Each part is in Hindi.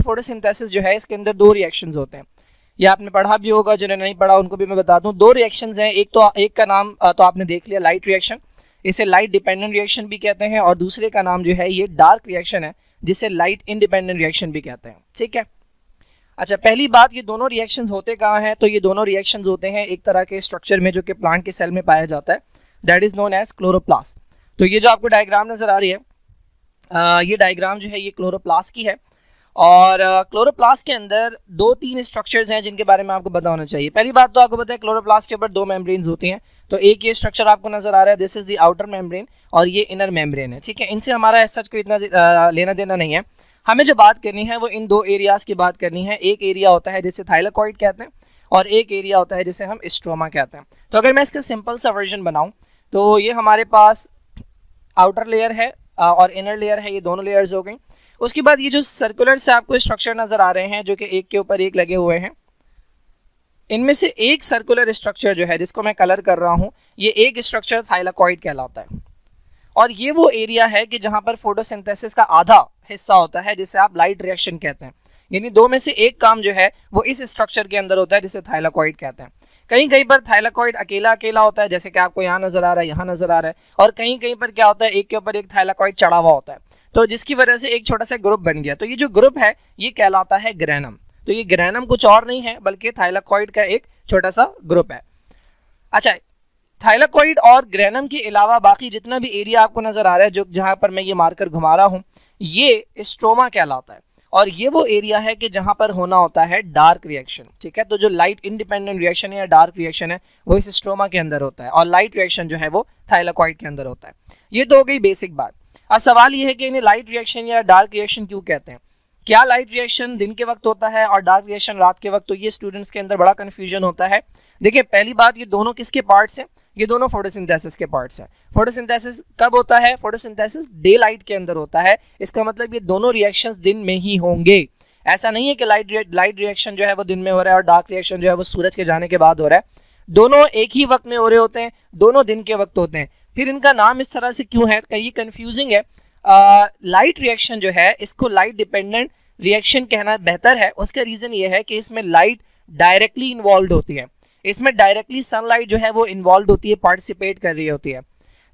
फोटोसिंथेसिस जो है इसके अंदर दो रिएक्शंस होते हैं। ये आपने पढ़ा भी होगा, जिन्होंने नहीं पढ़ा उनको भी मैं बता दूं। दो रिएक्शंस हैं, एक का नाम तो आपने देख लिया, लाइट रिएक्शन, इसे लाइट डिपेंडेंट रिएक्शन भी कहते हैं, और दूसरे का नाम जो है ये डार्क रिएक्शन है, जिसे लाइट इंडिपेंडेंट रिएक्शन भी कहते हैं। ठीक है, अच्छा पहली बात, ये दोनों रिएक्शंस होते कहाँ हैं? तो ये दोनों रिएक्शंस होते हैं एक तरह के स्ट्रक्चर में जो कि प्लांट के सेल में पाया जाता है, that is known as chloroplast. तो ये जो आपको डायग्राम नजर आ रही है, ये डायग्राम जो है ये क्लोरोप्लास्ट की है, और क्लोरोप्लास्ट के अंदर दो तीन स्ट्रक्चर्स हैं जिनके बारे में आपको पता होना चाहिए। पहली बात तो आपको पता है क्लोरोप्लास्ट के ऊपर दो मेम्ब्रेन्स होती हैं। तो एक ये स्ट्रक्चर आपको नजर आ रहा है, this is the outer membrane, और ये इनर मेम्ब्रेन है। ठीक है, इनसे हमारा सच कोई इतना लेना देना नहीं है। हमें जो बात करनी है वो इन दो एरियाज की बात करनी है। एक एरिया होता है जिसे थाइलाकॉइड कहते हैं, और एक एरिया होता है जिसे हम स्ट्रोमा कहते हैं। तो अगर मैं इसका सिंपल सा वर्जन बनाऊं तो ये हमारे पास आउटर लेयर है और इनर लेयर है, ये दोनों लेयर्स हो गई। उसके बाद ये जो सर्कुलर से आपको स्ट्रक्चर नजर आ रहे हैं जो कि एक के ऊपर एक लगे हुए हैं, इनमें से एक सर्कुलर स्ट्रक्चर जो है जिसको मैं कलर कर रहा हूं, ये एक स्ट्रक्चर थाइलाकॉइड कहलाता है, और ये वो एरिया है कि जहां पर फोटोसिंथेसिस का आधा हिस्सा होता है जिसे आप लाइट रिएक्शन कहते हैं। यानी दो में से एक काम जो है वो इस स्ट्रक्चर के अंदर होता है जिसे थाइलाकॉइड कहते हैं। कहीं कहीं पर थाइलाकॉइड अकेला अकेला होता है, जैसे कि आपको यहाँ नजर आ रहा है, यहाँ नजर आ रहा है, और कहीं कहीं पर क्या होता है एक के ऊपर एक थाइलाकॉइड चढ़ा हुआ होता है, तो जिसकी वजह से एक छोटा सा ग्रुप बन गया। तो ये जो ग्रुप है ये कहलाता है ग्रेनम। तो ये ग्रेनम कुछ और नहीं है बल्कि थाइलाकॉइड का एक छोटा सा ग्रुप है। अच्छा, थाइलाकॉइड और ग्रेनम के अलावा बाकी जितना भी एरिया आपको नजर आ रहा है, जो जहां पर मैं ये मार्कर घुमा रहा हूं, ये स्ट्रोमा कहलाता है, और ये वो एरिया है कि जहां पर होना होता है डार्क रिएक्शन। ठीक है, तो जो लाइट इंडिपेंडेंट रिएक्शन है या डार्क रिएक्शन है वो इस स्ट्रोमा के अंदर होता है, और लाइट रिएक्शन जो है वो थाइलाकॉइड के अंदर होता है। ये तो हो गई बेसिक बात। अब सवाल ये है कि इन्हें लाइट रिएक्शन या डार्क रिएक्शन क्यों कहते हैं? क्या लाइट रिएक्शन दिन के वक्त होता है और डार्क रिएक्शन रात के वक्त? तो ये स्टूडेंट्स के अंदर बड़ा कंफ्यूजन होता है। देखिए, पहली बात, ये दोनों किसके पार्ट्स हैं? ये दोनों फोटोसिंथेसिस के पार्ट्स हैं। फोटोसिंथेसिस कब होता है? फोटोसिंथेसिस डे लाइट के अंदर होता है। इसका मतलब ये दोनों रिएक्शंस दिन में ही होंगे। ऐसा नहीं है कि लाइट रिएक्शन जो है वो दिन में हो रहा है और डार्क रिएक्शन जो है वो सूरज के जाने के बाद हो रहा है। दोनों एक ही वक्त में हो रहे होते हैं, दोनों दिन के वक्त होते हैं। फिर इनका नाम इस तरह से क्यों है? कहीं कंफ्यूजिंग है। लाइट रिएक्शन जो है इसको लाइट डिपेंडेंट रिएक्शन कहना बेहतर है। उसका रीजन ये है कि इसमें लाइट डायरेक्टली इन्वॉल्व होती है, इसमें डायरेक्टली सनलाइट जो है वो इन्वॉल्व होती है, पार्टिसिपेट कर रही होती है।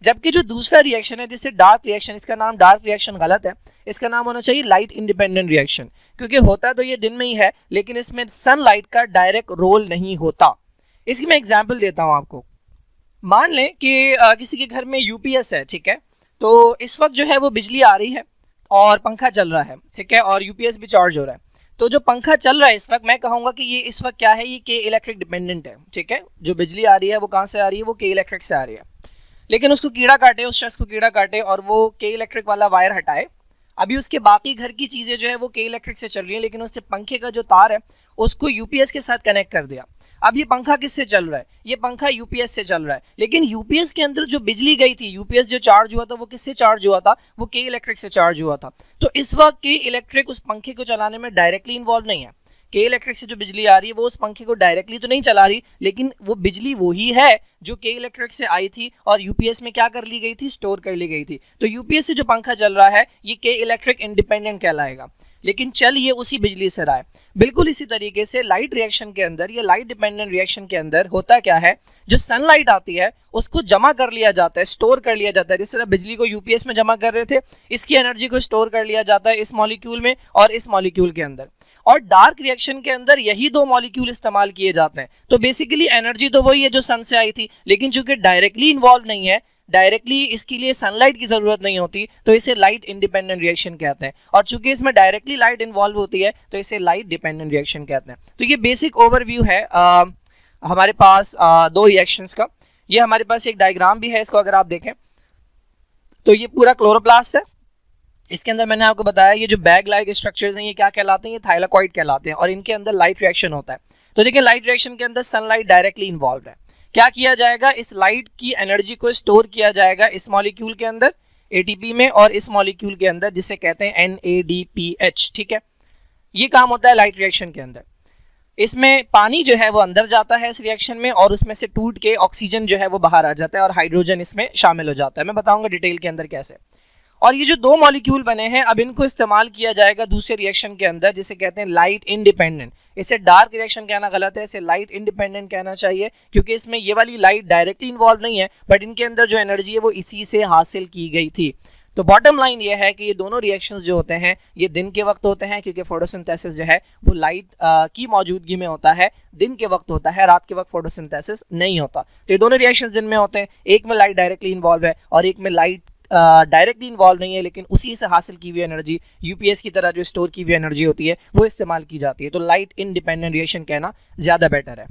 जबकि जो दूसरा रिएक्शन है जिससे डार्क रिएक्शन, इसका नाम डार्क रिएक्शन गलत है, इसका नाम होना चाहिए लाइट इंडिपेंडेंट रिएक्शन, क्योंकि होता तो ये दिन में ही है लेकिन इसमें सनलाइट का डायरेक्ट रोल नहीं होता। इसकी मैं एग्जाम्पल देता हूँ आपको। मान लें कि किसी के घर में यूपीएस है, ठीक है, तो इस वक्त जो है वो बिजली आ रही है और पंखा चल रहा है, ठीक है, और यूपीएस भी चार्ज हो रहा है। तो जो पंखा चल रहा है इस वक्त, मैं कहूँगा कि ये इस वक्त क्या है, ये के इलेक्ट्रिक डिपेंडेंट है। ठीक है, जो बिजली आ रही है वो कहाँ से आ रही है? वो के इलेक्ट्रिक से आ रही है। लेकिन उसको कीड़ा काटे, उस शख्स को कीड़ा काटे और वो के इलेक्ट्रिक वाला वायर हटाए, अभी उसके बाकी घर की चीज़ें जो है वो के इलेक्ट्रिक से चल रही है, लेकिन उसने पंखे का जो तार है उसको यूपीएस के साथ कनेक्ट कर दिया। अब ये पंखा किससे चल रहा है? ये पंखा यूपीएस से चल रहा है, लेकिन यूपीएस के अंदर जो बिजली गई थी, यूपीएस जो चार्ज हुआ था वो किससे चार्ज हुआ था? वो के इलेक्ट्रिक से चार्ज हुआ था। तो इस वक्त के इलेक्ट्रिक उस पंखे को चलाने में डायरेक्टली इन्वॉल्व नहीं है। के इलेक्ट्रिक से जो बिजली आ रही है वो उस पंखे को डायरेक्टली तो नहीं चला रही, लेकिन वो बिजली वही है जो के इलेक्ट्रिक से आई थी और यूपीएस में क्या कर ली गई थी? स्टोर कर ली गई थी। तो यूपीएस से जो पंखा चल रहा है ये के इलेक्ट्रिक इंडिपेंडेंट कहलाएगा, लेकिन चल ये उसी बिजली से रहा है। बिल्कुल इसी तरीके से लाइट रिएक्शन के अंदर या लाइट डिपेंडेंट रिएक्शन के अंदर होता क्या है, जो सनलाइट आती है उसको जमा कर लिया जाता है, स्टोर कर लिया जाता है। जिस तरह बिजली को यूपीएस में जमा कर रहे थे, इसकी एनर्जी को स्टोर कर लिया जाता है इस मॉलिक्यूल में और इस मॉलिक्यूल के अंदर। और डार्क रिएक्शन के अंदर यही दो मॉलिक्यूल इस्तेमाल किए जाते हैं। तो बेसिकली एनर्जी तो वही है जो सन से आई थी, लेकिन चूंकि डायरेक्टली इन्वॉल्व नहीं है, डायरेक्टली इसके लिए सनलाइट की जरूरत नहीं होती, तो इसे लाइट इंडिपेंडेंट रिएक्शन कहते हैं। और चूंकि इसमें डायरेक्टली लाइट इन्वॉल्व होती है तो इसे लाइट डिपेंडेंट रिएक्शन कहते हैं। तो ये बेसिक ओवरव्यू है हमारे पास दो रिएक्शंस का। ये हमारे पास एक डायग्राम भी है, इसको अगर आप देखें तो ये पूरा क्लोरोप्लास्ट है। इसके अंदर मैंने आपको बताया ये जो बैग लाइक स्ट्रक्चर्स हैं ये क्या कहलाते हैं? ये थाइलाकॉइड कहलाते हैं, और इनके अंदर लाइट रिएक्शन होता है। तो देखिए, लाइट रिएक्शन के अंदर सनलाइट डायरेक्टली इन्वॉल्व है। क्या किया जाएगा? इस लाइट की एनर्जी को स्टोर किया जाएगा इस मॉलिक्यूल के अंदर एटीपी में और इस मॉलिक्यूल के अंदर जिसे कहते हैं NADPH। ठीक है, ये काम होता है लाइट रिएक्शन के अंदर। इसमें पानी जो है वो अंदर जाता है इस रिएक्शन में और उसमें से टूट के ऑक्सीजन जो है वो बाहर आ जाता है और हाइड्रोजन इसमें शामिल हो जाता है। मैं बताऊंगा डिटेल के अंदर कैसे। और ये जो दो मॉलिक्यूल बने हैं अब इनको इस्तेमाल किया जाएगा दूसरे रिएक्शन के अंदर जिसे कहते हैं लाइट इंडिपेंडेंट। इसे डार्क रिएक्शन कहना गलत है, इसे लाइट इंडिपेंडेंट कहना चाहिए, क्योंकि इसमें ये वाली लाइट डायरेक्टली इन्वॉल्व नहीं है, बट इनके अंदर जो एनर्जी है वो इसी से हासिल की गई थी। तो बॉटम लाइन ये है कि ये दोनों रिएक्शंस जो होते हैं ये दिन के वक्त होते हैं, क्योंकि फोटोसिंथेसिस जो है वो लाइट की मौजूदगी में होता है, दिन के वक्त होता है, रात के वक्त फोटोसिंथेसिस नहीं होता। तो ये दोनों रिएक्शंस दिन में होते हैं, एक में लाइट डायरेक्टली इन्वॉल्व है और एक में लाइट डायरेक्टली इन्वॉल्व नहीं है, लेकिन उसी से हासिल की हुई एनर्जी यूपीएस की तरह जो स्टोर की हुई एनर्जी होती है वो इस्तेमाल की जाती है। तो लाइट इंडिपेंडेंट रिएक्शन कहना ज़्यादा बेटर है।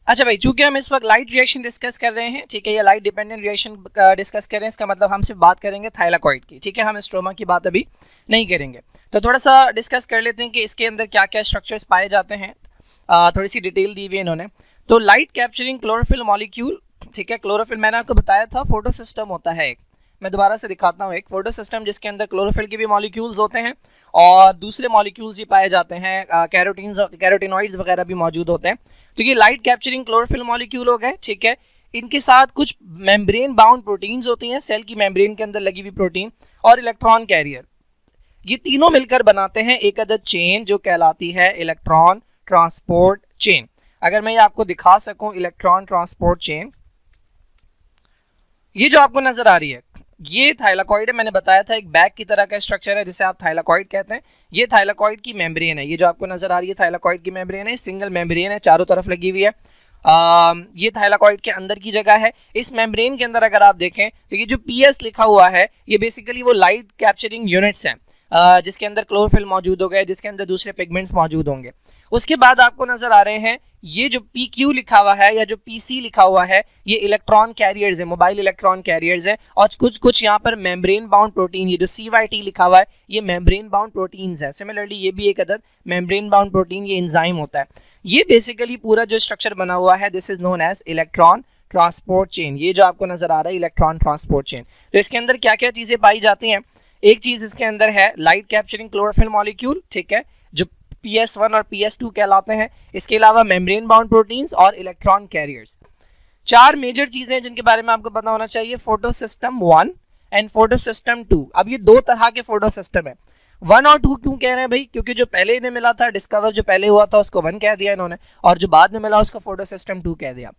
अच्छा भाई, चूंकि हम इस वक्त लाइट रिएक्शन डिस्कस कर रहे हैं, ठीक है, ये लाइट डिपेंडेंट रिएक्शन डिस्कस कर रहे हैं, इसका मतलब हम सिर्फ बात करेंगे थाइलाकॉइड की, ठीक है, हम स्ट्रोमा की बात अभी नहीं करेंगे। तो थोड़ा सा डिस्कस कर लेते हैं कि इसके अंदर क्या क्या स्ट्रक्चर्स पाए जाते हैं। थोड़ी सी डिटेल दी हुई है इन्होंने। तो लाइट कैप्चरिंग क्लोरोफिल मॉलिक्यूल, ठीक है, क्लोरोफिल मैंने आपको बताया था फोटो सिस्टम होता है एक, मैं दोबारा से दिखाता हूँ, एक फोटो सिस्टम जिसके अंदर क्लोरोफिल के भी मॉलिक्यूल्स होते हैं और दूसरे मॉलिक्यूल्स भी पाए जाते हैं, कैरोटीनॉइड्स वगैरह भी मौजूद होते हैं। तो ये लाइट कैप्चरिंग क्लोरोफिल मॉलिक्यूल हो गए, ठीक है। इनके साथ कुछ मेम्ब्रेन बाउंड प्रोटीन्स होती हैं, सेल की मेम्ब्रेन के अंदर लगी हुई प्रोटीन, और इलेक्ट्रॉन कैरियर, ये तीनों मिलकर बनाते हैं एक अदद चेन जो कहलाती है इलेक्ट्रॉन ट्रांसपोर्ट चेन। अगर मैं ये आपको दिखा सकूं, इलेक्ट्रॉन ट्रांसपोर्ट चेन, ये जो आपको नजर आ रही है ये थाइलाकॉइड है। मैंने बताया था एक बैग की तरह का स्ट्रक्चर है जिसे आप थाइलाकॉइड कहते हैं। ये थाइलाकॉइड की मेम्ब्रेन है, ये जो आपको नजर आ रही है थाइलाकॉइड की मेम्ब्रेन है, सिंगल मेम्ब्रेन है, चारों तरफ लगी हुई है। ये थाइलाकॉइड के अंदर की जगह है। इस मेम्ब्रेन के अंदर अगर आप देखें तो ये जो पीएस लिखा हुआ है ये बेसिकली वो लाइट कैप्चरिंग यूनिट्स हैं, जिसके अंदर क्लोरोफिल मौजूद हो गए, जिसके अंदर दूसरे पिगमेंट्स मौजूद होंगे। उसके बाद आपको नजर आ रहे हैं ये जो PQ लिखा हुआ है या जो PC लिखा हुआ है ये इलेक्ट्रॉन कैरियर्स है, मोबाइल इलेक्ट्रॉन कैरियर्स है। और कुछ यहाँ पर मेम्ब्रेन बाउंड प्रोटीन, ये जो CYT लिखा हुआ है ये मेम्ब्रेन बाउंड प्रोटीन्स है। सिमिलरली ये भी एक अदद मेम्ब्रेन बाउंड प्रोटीन, ये एंजाइम होता है। ये बेसिकली पूरा जो स्ट्रक्चर बना हुआ है this is known as electron transport chain. ये जो आपको नजर आ रहा है इलेक्ट्रॉन ट्रांसपोर्ट चेन। तो इसके अंदर क्या क्या चीजें पाई जाती हैं? एक चीज इसके अंदर है लाइट कैप्चरिंग क्लोरोफिल मॉलिक्यूल, ठीक है, जो PS1 और PS2 कहलाते हैं। इसके अलावा मेम्ब्रेन बाउंड प्रोटीन्स और इलेक्ट्रॉन कैरियर्स। चार मेजर चीजें जिनके बारे में आपको पता होना चाहिए, photo system 1 and photo system 2। अब ये दो तरह के फोटो सिस्टम है। 1 और 2 क्यों कह रहे हैं भाई? क्योंकि जो पहले इन्हें मिला था, डिस्कवर जो पहले हुआ था उसको 1 कह दिया इन्होंने, और जो बाद में मिला उसको फोटो सिस्टम 2 कह दिया।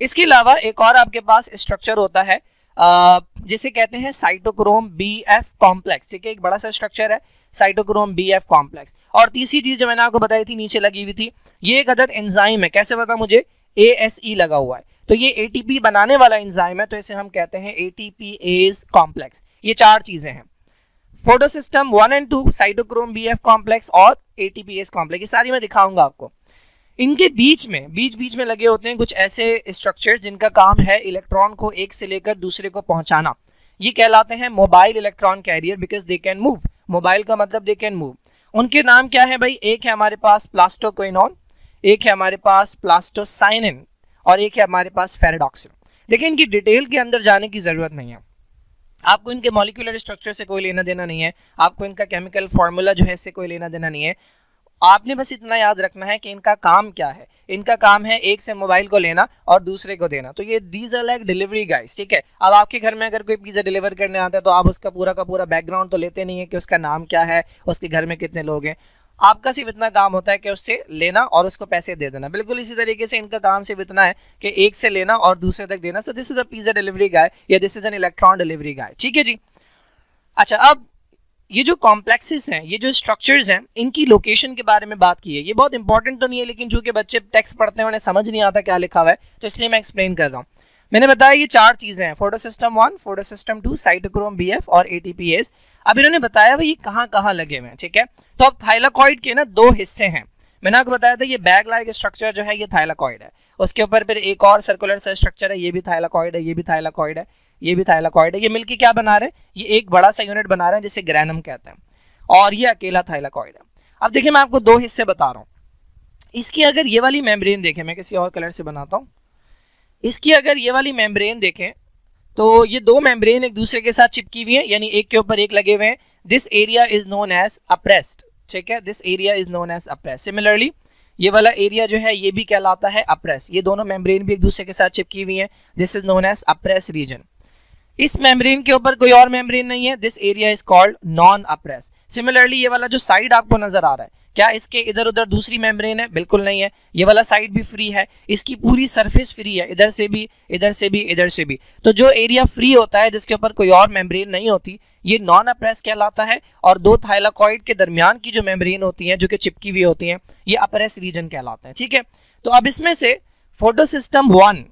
इसके अलावा एक और आपके पास स्ट्रक्चर होता है जिसे कहते हैं साइटोक्रोम BF कॉम्प्लेक्स, ठीक है, एक बड़ा सा स्ट्रक्चर है साइटोक्रोम BF कॉम्प्लेक्स। और तीसरी चीज जो मैंने आपको बताई थी नीचे लगी हुई थी, ये एक अदद एंजाइम है। कैसे पता मुझे? ASE लगा हुआ है, तो ये ATP बनाने वाला एंजाइम है, तो इसे हम कहते हैं ATPase कॉम्प्लेक्स। ये चार चीजें हैं, photo system 1 and 2, cytochrome BF complex और ATPase कॉम्प्लेक्स। ये सारी मैं दिखाऊंगा आपको। इनके बीच में लगे होते हैं कुछ ऐसे स्ट्रक्चर्स जिनका काम है इलेक्ट्रॉन को एक से लेकर दूसरे को पहुंचाना। ये कहलाते हैं mobile electron carrier, because they can move. Mobile का मतलब दे कैन मूव। उनके नाम क्या है भाई? एक है हमारे पास प्लास्टोक्विनोन, एक है हमारे पास प्लास्टोसाइनिन और एक है हमारे पास फेराडॉक्सिन। देखिए इनकी डिटेल के अंदर जाने की जरूरत नहीं है, आपको इनके मॉलिक्यूलर स्ट्रक्चर से कोई लेना देना नहीं है, आपको इनका केमिकल फार्मूला जो है इससे कोई लेना देना नहीं है। आपने बस इतना याद रखना है कि इनका काम क्या है। इनका काम है एक से मोबाइल को लेना और दूसरे को देना। तो ये these are like delivery guys, ठीक है। अब आपके घर में अगर कोई पिज्जा डिलीवर करने आता है तो आप उसका पूरा का पूरा बैकग्राउंड तो लेते नहीं है कि उसका नाम क्या है, उसके घर में कितने लोग हैं। आपका सिर्फ इतना काम होता है कि उससे लेना और उसको पैसे दे देना। बिल्कुल इसी तरीके से इनका काम सिर्फ इतना है कि एक से लेना और दूसरे तक देना। So this is a pizza delivery guy या this is an electron delivery guy, ठीक है जी। अच्छा, अब ये जो कॉम्प्लेक्सेस हैं, ये जो स्ट्रक्चर्स हैं, इनकी लोकेशन के बारे में बात की है। ये बहुत इंपॉर्टेंट तो नहीं है, लेकिन चूंकि बच्चे टेक्स्ट पढ़ते हैं उन्हें समझ नहीं आता क्या लिखा हुआ है, तो इसलिए मैं एक्सप्लेन कर रहा हूँ। मैंने बताया ये चार चीजें हैं, photo system 1, photo system 2, cytochrome BF और ATPase। अब इन्होंने बताया भाई ये कहाँ कहाँ लगे हुए हैं, ठीक है। तो अब थाइलाकॉइड के ना दो हिस्से हैं। मैंने आपको बताया था ये बैग लाइक स्ट्रक्चर जो है ये थाइलाकॉइड है। उसके ऊपर फिर एक और सर्कुलर सा स्ट्रक्चर है, ये भी थाइलाकॉइड है, ये भी थाइलाकॉइड है, ये भी थाइलाकॉइड है। ये मिलकर क्या बना रहे हैं? ये एक बड़ा सा यूनिट बना रहे हैं जिसे ग्रैनम कहते हैं, और ये अकेला थाइलाकॉइड है। अब देखिए मैं आपको दो हिस्से बता रहा हूँ। इसकी अगर ये वाली मेम्ब्रेन देखें, मैं किसी और कलर से बनाता हूँ। इसकी अगर ये वाली मेम्ब्रेन देखें तो ये दो मेम्ब्रेन एक दूसरे के साथ चिपकी हुई है, यानी एक के ऊपर एक लगे हुए हैं। This area is known as appressed, ठीक है, this area is known as appressed. Similarly ये वाला एरिया जो है ये भी कहलाता है अप्रेस। ये दोनों मेम्ब्रेन भी एक दूसरे के साथ चिपकी हुई है, this is known as appressed region. इस मेम्ब्रेन के ऊपर कोई और मेम्ब्रेन नहीं है, this area is called non appressed. Similarly ये वाला जो साइड आपको नजर आ रहा है, क्या इसके इधर उधर दूसरी मेम्ब्रेन है? बिल्कुल नहीं है। ये वाला साइड भी फ्री है, इसकी पूरी सरफेस फ्री है, इधर से भी, इधर से भी, इधर से भी। तो जो एरिया फ्री होता है जिसके ऊपर कोई और मेम्ब्रेन नहीं होती, ये नॉन अप्रेस कहलाता है। और दो थाइलाकॉइड के दरमियान की जो मेम्ब्रेन होती है जो कि चिपकी हुई होती है, ये अप्रेस रीजन कहलाते हैं। ठीक है, तो अब इसमें से फोटोसिस्टम 1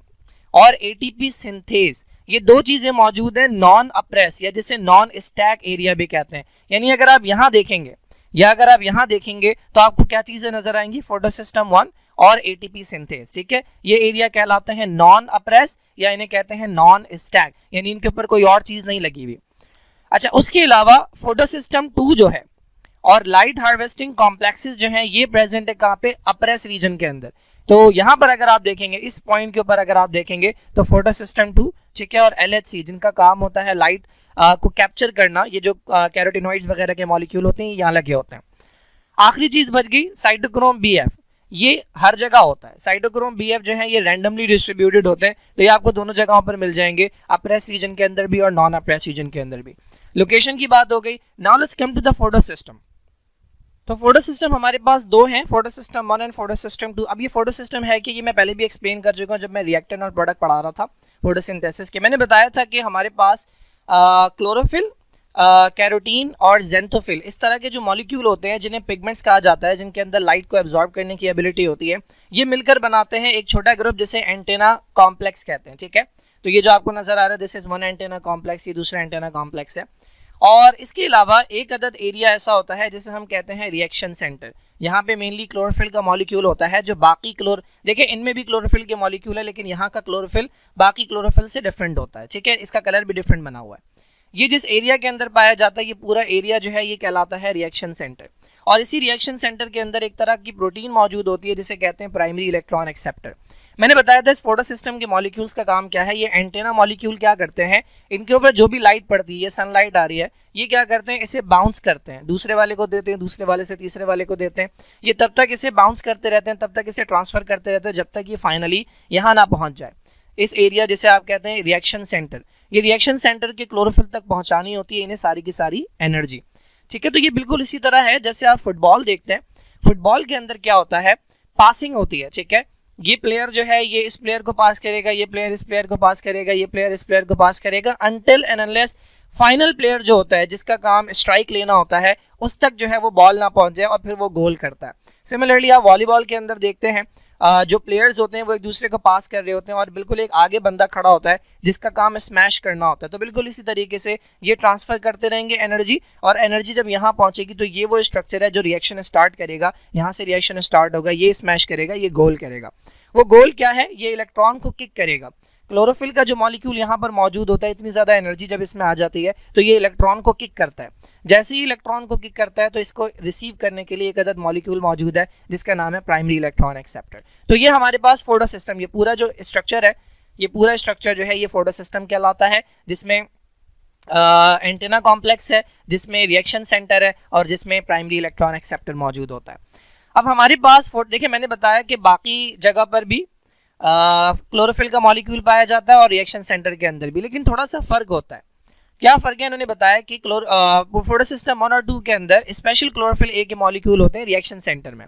और एटीपी सिंथेज, ये दो चीजें मौजूद हैं नॉन अप्रेस, या जिसे नॉन स्टैक एरिया भी कहते हैं। यानी अगर आप यहां देखेंगे या अगर आप यहां देखेंगे तो आपको क्या चीजें नजर आएंगी? फोटोसिस्टम 1 और एटीपी सिंथेज। ठीक है, ये एरिया कहलाते हैं नॉन अप्रेस या इन्हें कहते हैं नॉन स्टैक, यानी इनके ऊपर कोई और चीज नहीं लगी हुई। अच्छा, उसके अलावा फोटोसिस्टम 2 जो है और लाइट हार्वेस्टिंग कॉम्प्लेक्सेस जो हैं, ये प्रेजेंट है कहां पे? अप्रेस रीजन के अंदर। तो यहां पर अगर आप देखेंगे, इस पॉइंट के ऊपर अगर आप देखेंगे तो फोटोसिस्टम 2, ठीक है, और LHC जिनका काम होता है लाइट को कैप्चर करना, ये जो कैरोटिनॉइड्स वगैरह के मॉलिक्यूल होते हैं यहाँ लगे होते हैं। आखिरी चीज बच गई साइटोक्रोम BF, ये हर जगह होता है। साइटोक्रोम BF जो है ये रैंडमली डिस्ट्रीब्यूटेड होते हैं, तो ये आपको दोनों जगहों पर मिल जाएंगे, अप्रेस रीजन के अंदर भी और नॉन अप्रेस रीजन के अंदर भी। लोकेशन की बात हो गई। Now let's come to the photosystem. तो फोटोसिस्टम हमारे पास दो हैं, फोटोसिस्टम 1 एंड फोटोसिस्टम 2। अब ये फोटोसिस्टम है कि ये मैं पहले भी एक्सप्लेन कर चुका हूँ जब मैं रिएक्टेंट और प्रोडक्ट पढ़ा रहा था फोटोसिंथेसिस के। मैंने बताया था कि हमारे पास क्लोरोफिल, कैरोटीन और जेंथोफिल, इस तरह के जो मॉलिक्यूल होते हैं जिन्हें पिगमेंट्स कहा जाता है, जिनके अंदर लाइट को एब्जॉर्ब करने की एबिलिटी होती है, ये मिलकर बनाते हैं एक छोटा ग्रुप जिसे एंटेना कॉम्प्लेक्स कहते हैं। ठीक है, तो ये जो आपको नजर आ रहा है, this is one antenna complex, ये दूसरा एंटेना कॉम्प्लेक्स है। और इसके अलावा एक अदद एरिया ऐसा होता है जिसे हम कहते हैं रिएक्शन सेंटर। यहाँ पे मेनली क्लोरोफिल का मॉलिक्यूल होता है, जो बाकी देखिए इनमें भी क्लोरोफिल के मॉलिक्यूल है, लेकिन यहाँ का क्लोरोफिल बाकी क्लोरोफिल से डिफरेंट होता है। ठीक है, इसका कलर भी डिफरेंट बना हुआ है। ये जिस एरिया के अंदर पाया जाता है, ये पूरा एरिया जो है ये कहलाता है रिएक्शन सेंटर। और इसी रिएक्शन सेंटर के अंदर एक तरह की प्रोटीन मौजूद होती है जिसे कहते हैं प्राइमरी इलेक्ट्रॉन एक्सेप्टर। मैंने बताया था इस फोटोसिस्टम के मॉलिक्यूल्स का काम क्या है। ये एंटेना मॉलिक्यूल क्या करते हैं, इनके ऊपर जो भी लाइट पड़ती है, सनलाइट आ रही है, ये क्या करते हैं, इसे बाउंस करते हैं, दूसरे वाले को देते हैं, दूसरे वाले से तीसरे वाले को देते हैं। ये तब तक इसे बाउंस करते रहते हैं, तब तक इसे ट्रांसफर करते रहते हैं, जब तक ये फाइनली यहाँ ना पहुँच जाए। इस एरिया जिसे आप कहते हैं रिएक्शन सेंटर, ये रिएक्शन सेंटर के क्लोरोफिल तक पहुँचानी होती है इन्हें सारी की सारी एनर्जी। ठीक है, तो ये बिल्कुल इसी तरह है जैसे आप फुटबॉल देखते हैं। फुटबॉल के अंदर क्या होता है, पासिंग होती है। ठीक है, ये प्लेयर जो है ये इस प्लेयर को पास करेगा, ये प्लेयर इस प्लेयर को पास करेगा, ये प्लेयर इस प्लेयर को पास करेगा, until and unless final player जो होता है जिसका काम स्ट्राइक लेना होता है, उस तक जो है वो बॉल ना पहुंच जाए और फिर वो गोल करता है। सिमिलरली आप वॉलीबॉल के अंदर देखते हैं, जो प्लेयर्स होते हैं वो एक दूसरे को पास कर रहे होते हैं और बिल्कुल एक आगे बंदा खड़ा होता है जिसका काम स्मैश करना होता है। तो बिल्कुल इसी तरीके से ये ट्रांसफर करते रहेंगे एनर्जी, और एनर्जी जब यहाँ पहुंचेगी तो ये वो स्ट्रक्चर है जो रिएक्शन स्टार्ट करेगा। यहाँ से रिएक्शन स्टार्ट होगा, ये स्मैश करेगा, ये गोल करेगा। वो गोल क्या है, ये इलेक्ट्रॉन को किक करेगा। क्लोरोफिल का जो मॉलिक्यूल यहाँ पर मौजूद होता है, इतनी ज़्यादा एनर्जी जब इसमें आ जाती है तो ये इलेक्ट्रॉन को किक करता है। जैसे ही इलेक्ट्रॉन को किक करता है तो इसको रिसीव करने के लिए एक अदद मॉलिक्यूल मौजूद है जिसका नाम है प्राइमरी इलेक्ट्रॉन एक्सेप्टर। तो ये हमारे पास फोटोसिस्टम, ये पूरा जो स्ट्रक्चर है, ये पूरा स्ट्रक्चर जो है ये फोटोसिस्टम कहलाता है, जिसमें एंटेना कॉम्प्लेक्स है, जिसमें रिएक्शन सेंटर है और जिसमें प्राइमरी इलेक्ट्रॉन एक्सेप्टर मौजूद होता है। अब हमारे पास देखिए मैंने बताया कि बाकी जगह पर भी क्लोरोफिल का मॉलिक्यूल पाया जाता है और रिएक्शन सेंटर के अंदर भी, लेकिन थोड़ा सा फर्क होता है। क्या फर्क है, इन्होंने बताया कि फोटोसिस्टम 1 और 2 के अंदर स्पेशल क्लोरोफिल ए के मॉलिक्यूल होते हैं रिएक्शन सेंटर में।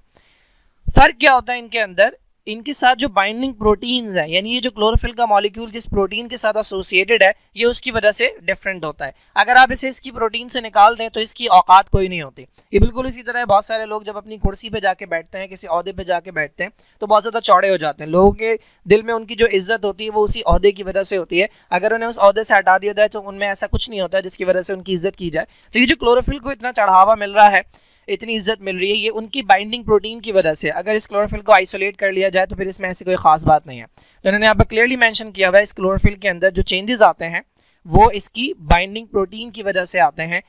फर्क क्या होता है इनके अंदर, इनके साथ जो बाइंडिंग प्रोटीन्स हैं, यानी ये जो क्लोरोफिल का मॉलिक्यूल जिस प्रोटीन के साथ एसोसिएटेड है, ये उसकी वजह से डिफरेंट होता है। अगर आप इसे इसकी प्रोटीन से निकाल दें तो इसकी औकात कोई नहीं होती। ये बिल्कुल इसी तरह है, बहुत सारे लोग जब अपनी कुर्सी पे जाके बैठते हैं, किसी ओहदे पे जाके बैठते हैं तो बहुत ज़्यादा चौड़े हो जाते हैं। लोगों के दिल में उनकी जो इज्जत होती है वो उसी ओहदे की वजह से होती है। अगर उन्हें उस ओहदे से हटा दिया जाए तो उनमें ऐसा कुछ नहीं होता है जिसकी वजह से उनकी इज्जत की जाए। तो ये जो क्लोरोफिल को इतना चढ़ावा मिल रहा है, इतनी इज्जत मिल रही है, ये उनकी बाइंडिंग प्रोटीन की वजह से। अगर इस क्लोरोफिल को आइसोलेट कर लिया जाए तो फिर इसमें ऐसी कोई खास बात नहीं है। तो उन्होंने यहाँ पर क्लियरली मेंशन किया हुआ है, इस क्लोरोफिल के अंदर जो चेंजेस आते हैं वो इसकी बाइंडिंग प्रोटीन की वजह से आते हैं,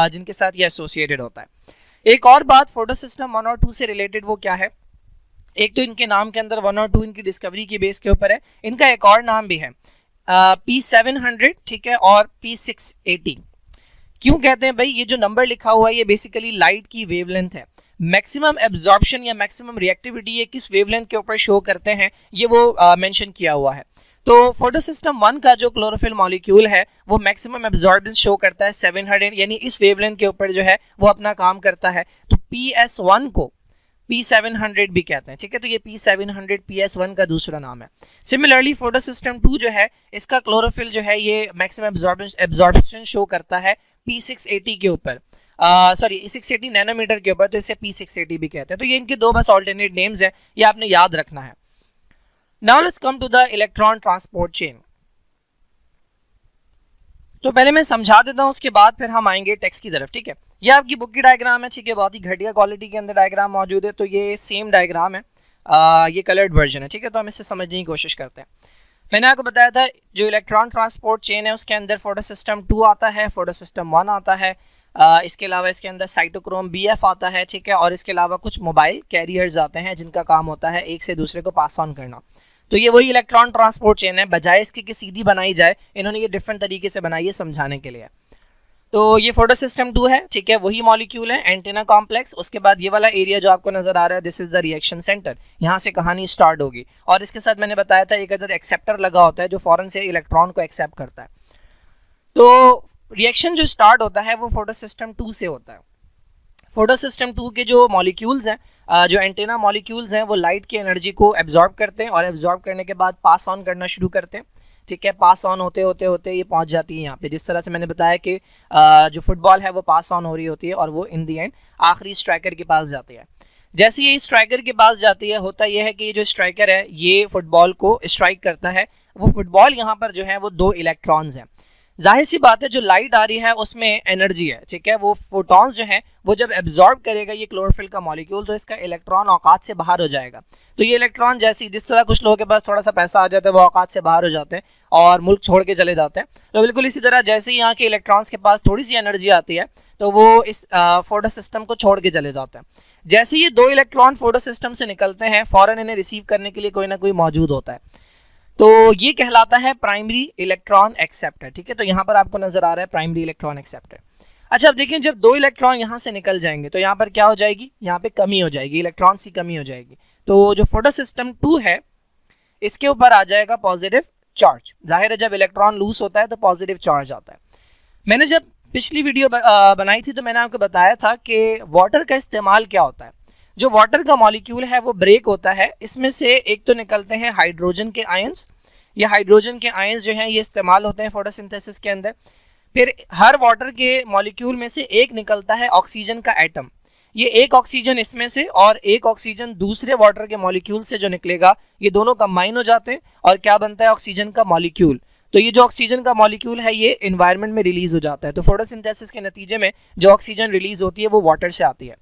जिनके साथ ये एसोसिएटेड होता है। एक और बात फोटोसिस्टम 1 और 2 से रिलेटेड वो क्या है, एक तो इनके नाम के अंदर 1 और 2 इनकी डिस्कवरी की बेस के ऊपर है, इनका एक और नाम भी है P700, ठीक है, और P680। क्यों कहते हैं भाई, ये जो नंबर लिखा हुआ है ये बेसिकली लाइट की वेवलेंथ है। मैक्सिमम एब्जॉर्प्शन या मैक्सिमम रिएक्टिविटी ये किस वेवलेंथ के ऊपर शो करते हैं ये वो मेंशन किया हुआ है। तो फोटोसिस्टम 1 का जो क्लोरोफिल मॉलिक्यूल है वो मैक्सिमम एब्जॉर्बेंस शो करता है 700, यानी इस वेवलेंथ के ऊपर जो है वो अपना काम करता है। तो PS1 को P700 भी कहते हैं, ठीक है। तो ये P700 PS1 का दूसरा नाम है। सिमिलरली फोटोसिस्टम 2 जो है इसका क्लोरोफिल जो है ये मैक्सिमम एब्जॉर्प्शन शो करता है P680 के ऊपर, सॉरी 680 नैनोमीटर के ऊपर, तो इसे P680 भी कहते हैं। तो ये इनके दो बस ऑल्टरनेट नेम्स हैं, ये आपने याद रखना है। Now let's come to the electron transport chain. तो पहले मैं समझा देता हूँ, उसके बाद फिर हम आएंगे टेक्स्ट की तरफ, ठीक है। ये आपकी बुक की डायग्राम है, ठीक है, बहुत ही घटिया क्वालिटी के अंदर डायग्राम मौजूद है। तो ये सेम डायग्राम है, ये कलर्ड वर्जन है, ठीक है। तो हम इसे समझने की कोशिश करते हैं। मैंने आपको बताया था जो इलेक्ट्रॉन ट्रांसपोर्ट चेन है उसके अंदर फोटोसिस्टम 2 आता है, फोटोसिस्टम 1 आता है, इसके अलावा इसके अंदर साइटोक्रोम BF आता है, ठीक है, और इसके अलावा कुछ मोबाइल कैरियर्स आते हैं जिनका काम होता है एक से दूसरे को पास ऑन करना। तो ये वही इलेक्ट्रॉन ट्रांसपोर्ट चेन है, बजाय इसके कि सीधी बनाई जाए इन्होंने ये डिफरेंट तरीके से बनाई है समझाने के लिए। तो ये फोटोसिस्टम 2 है, ठीक है, वही मॉलिक्यूल है, एंटीना कॉम्प्लेक्स। उसके बाद ये वाला एरिया जो आपको नजर आ रहा है, this is the reaction centre, यहाँ से कहानी स्टार्ट होगी। और इसके साथ मैंने बताया था एक अदर एक्सेप्टर लगा होता है जो फौरन से इलेक्ट्रॉन को एक्सेप्ट करता है। तो रिएक्शन जो स्टार्ट होता है वो फोटोसिस्टम 2 से होता है। फोटोसिस्टम 2 के जो मॉलिक्यूल्स हैं, जो एंटीना मॉलिक्यूल्स हैं, वो लाइट की एनर्जी को एब्जॉर्ब करते हैं और एब्जॉर्ब करने के बाद पास ऑन करना शुरू करते हैं, ठीक है। पास ऑन होते होते होते ये पहुंच जाती है यहाँ पे, जिस तरह से मैंने बताया कि जो फुटबॉल है वो पास ऑन हो रही होती है और वो इन दी एंड आखिरी स्ट्राइकर के पास जाती है। जैसे ये स्ट्राइकर के पास जाती है, होता यह है कि ये जो स्ट्राइकर है ये फुटबॉल को स्ट्राइक करता है। वो फुटबॉल यहाँ पर जो है वो 2 इलेक्ट्रॉन्स हैं। जाहिर सी बात है जो लाइट आ रही है उसमें एनर्जी है, ठीक है। वो फोटॉन्स जो है वो जब एब्जॉर्ब करेगा ये क्लोरोफिल का मॉलिक्यूल, तो इसका इलेक्ट्रॉन औकात से बाहर हो जाएगा। तो ये इलेक्ट्रॉन जैसे जिस तरह कुछ लोगों के पास थोड़ा सा पैसा आ जाता है वो औकात से बाहर हो जाते हैं और मुल्क छोड़ के चले जाते हैं, तो बिल्कुल इसी तरह जैसे ही यहाँ के इलेक्ट्रॉन्स के पास थोड़ी सी एनर्जी आती है तो वो इस फोटो सिस्टम को छोड़ के चले जाते हैं। जैसे ये 2 इलेक्ट्रॉन फोटो सिस्टम से निकलते हैं, फौरन इन्हें रिसीव करने के लिए कोई ना कोई मौजूद होता है, तो ये कहलाता है प्राइमरी इलेक्ट्रॉन एक्सेप्टर, ठीक है। तो यहाँ पर आपको नजर आ रहा है प्राइमरी इलेक्ट्रॉन एक्सेप्टर। अच्छा, अब देखें जब 2 इलेक्ट्रॉन यहाँ से निकल जाएंगे तो यहाँ पर क्या हो जाएगी, यहाँ पे कमी हो जाएगी, इलेक्ट्रॉन्स की कमी हो जाएगी। तो जो फोटोसिस्टम 2 है इसके ऊपर आ जाएगा पॉजिटिव चार्ज। जाहिर है जब इलेक्ट्रॉन लूज होता है तो पॉजिटिव चार्ज आता है। मैंने जब पिछली वीडियो बनाई थी तो मैंने आपको बताया था कि वाटर का इस्तेमाल क्या होता है। जो वाटर का मॉलिक्यूल है वो ब्रेक होता है, इसमें से एक तो निकलते हैं हाइड्रोजन के आयंस। ये हाइड्रोजन के आयंस जो हैं ये इस्तेमाल होते हैं फोटोसिंथेसिस के अंदर। फिर हर वाटर के मॉलिक्यूल में से एक निकलता है ऑक्सीजन का एटम। ये एक ऑक्सीजन इसमें से और एक ऑक्सीजन दूसरे वाटर के मॉलिक्यूल से जो निकलेगा, ये दोनों कंबाइन हो जाते हैं और क्या बनता है, ऑक्सीजन का मॉलिक्यूल। तो ये जो ऑक्सीजन का मॉलिक्यूल है ये एनवायरनमेंट में रिलीज हो जाता है। तो फोटोसिंथेसिस के नतीजे में जो ऑक्सीजन रिलीज होती है वो वाटर से आती है।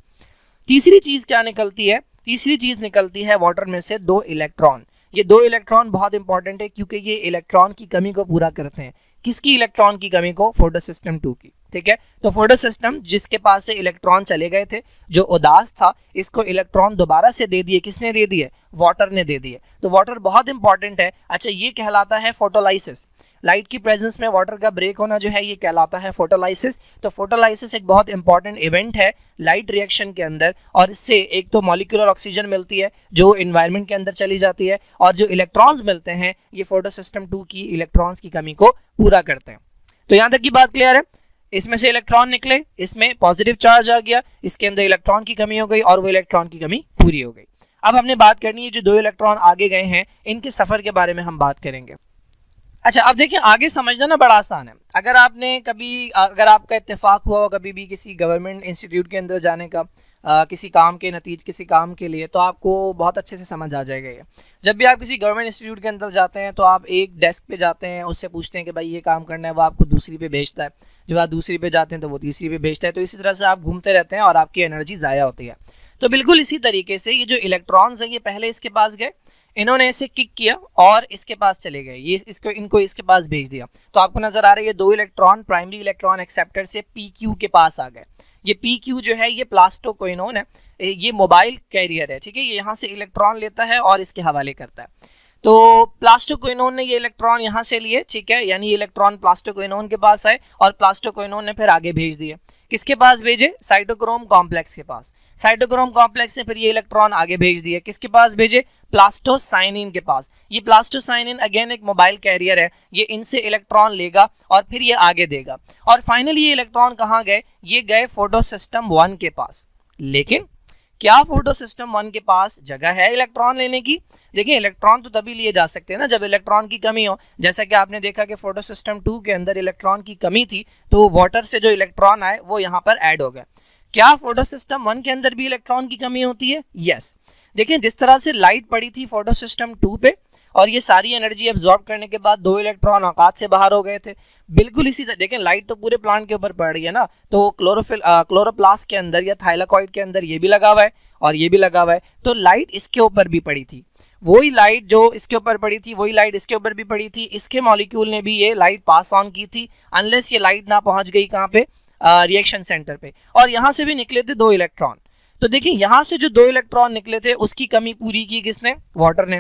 तीसरी चीज क्या निकलती है, तीसरी चीज निकलती है वाटर में से 2 इलेक्ट्रॉन। ये 2 इलेक्ट्रॉन बहुत इंपॉर्टेंट है क्योंकि ये इलेक्ट्रॉन की कमी को पूरा करते हैं। किसकी इलेक्ट्रॉन की कमी को, फोटोसिस्टम 2 की, ठीक है। तो फोटोसिस्टम जिसके पास से इलेक्ट्रॉन चले गए थे, जो उदास था, इसको इलेक्ट्रॉन दोबारा से दे दिए। किसने दे दिए, वाटर ने दे दिए। तो वाटर बहुत इंपॉर्टेंट है। अच्छा, ये कहलाता है फोटोलाइसिस। लाइट की प्रेजेंस में वाटर का ब्रेक होना जो है ये कहलाता है फोटोलाइसिस। तो फोटोलाइसिस एक बहुत इंपॉर्टेंट इवेंट है लाइट रिएक्शन के अंदर, और इससे एक तो मॉलिक्यूलर ऑक्सीजन मिलती है जो एनवायरनमेंट के अंदर चली जाती है, और जो इलेक्ट्रॉन्स मिलते हैं ये फोटोसिस्टम 2 की इलेक्ट्रॉन्स की कमी को पूरा करते हैं। तो यहाँ तक की बात क्लियर है। इसमें से इलेक्ट्रॉन निकले, इसमें पॉजिटिव चार्ज आ गया, इसके अंदर इलेक्ट्रॉन की कमी हो गई और वो इलेक्ट्रॉन की कमी पूरी हो गई। अब हमने बात करनी है जो 2 इलेक्ट्रॉन आगे गए हैं इनके सफर के बारे में हम बात करेंगे। अच्छा, अब देखिए आगे समझना ना बड़ा आसान है। अगर आपका इत्तेफाक हुआ हो कभी भी किसी गवर्नमेंट इंस्टीट्यूट के अंदर जाने का, किसी काम के लिए, तो आपको बहुत अच्छे से समझ आ जाएगा ये। जब भी आप किसी गवर्नमेंट इंस्टीट्यूट के अंदर जाते हैं तो आप एक डेस्क पे जाते हैं, उससे पूछते हैं कि भाई ये काम करना है, वो आपको दूसरी पे भेजता है। जब आप दूसरी पे जाते हैं तो वो तीसरी पे भेजता है। तो इसी तरह से आप घूमते रहते हैं और आपकी एनर्जी ज़ाया होती है। तो बिल्कुल इसी तरीके से ये जो इलेक्ट्रॉन्स हैं ये पहले इसके पास गए, इन्होंने इसे किक किया और इसके पास चले गए, ये इनको इसके पास भेज दिया। तो आपको नजर आ रहा है ये 2 इलेक्ट्रॉन प्राइमरी इलेक्ट्रॉन एक्सेप्टर से PQ के पास आ गए। ये PQ जो है ये प्लास्टोक्विनोन है, ये मोबाइल कैरियर है, ठीक है। ये यहाँ से इलेक्ट्रॉन लेता है और इसके हवाले करता है। तो प्लास्टोक्विनोन ने ये इलेक्ट्रॉन यहाँ से लिए, ठीक है, यानी ये इलेक्ट्रॉन प्लास्टोक्विनोन के पास आए और प्लास्टोक्विनोन ने फिर आगे भेज दिए। किसके पास भेजे, साइटोक्रोम कॉम्प्लेक्स के पास। साइटोक्रोम कॉम्प्लेक्स ने फिर ये इलेक्ट्रॉन आगे भेज दिए, किसके पास भेजे, प्लास्टोसाइनिन के पास। ये प्लास्टोसाइनिन अगेन एक मोबाइल कैरियर है, ये इनसे इलेक्ट्रॉन लेगा और फिर ये आगे देगा, और फाइनली ये इलेक्ट्रॉन कहाँ गए, ये गए फोटोसिस्टम 1 के पास। लेकिन क्या फोटोसिस्टम 1 के पास जगह है इलेक्ट्रॉन लेने की? देखिए इलेक्ट्रॉन तो तभी लिए जा सकते हैं ना जब इलेक्ट्रॉन की कमी हो। जैसा कि आपने देखा कि फोटोसिस्टम 2 के अंदर इलेक्ट्रॉन की कमी थी, तो वाटर से जो इलेक्ट्रॉन आए वो यहाँ पर ऐड हो गए। क्या फोटोसिस्टम 1 के अंदर भी इलेक्ट्रॉन की कमी होती है? यस। देखिए जिस तरह से लाइट पड़ी थी फोटोसिस्टम 2 पे और ये सारी एनर्जी एब्जॉर्ब करने के बाद 2 इलेक्ट्रॉन औकात से बाहर हो गए थे, बिल्कुल इसी तरह देखें लाइट तो पूरे प्लांट के ऊपर पड़ रही है ना, तो क्लोरोप्लास्ट के अंदर या थाइलाकॉइड के अंदर ये भी लगा हुआ है और ये भी लगा हुआ है, तो लाइट इसके ऊपर भी पड़ी थी, वही लाइट जो इसके ऊपर पड़ी थी वही लाइट इसके ऊपर भी पड़ी थी, इसके मॉलिक्यूल ने भी ये लाइट पास ऑन की थी, अनलेस ये लाइट ना पहुंच गई कहाँ पे, रिएक्शन सेंटर पे, और यहाँ से भी निकले थे 2 इलेक्ट्रॉन। तो देखिए यहाँ से जो 2 इलेक्ट्रॉन निकले थे उसकी कमी पूरी की किसने, वाटर ने,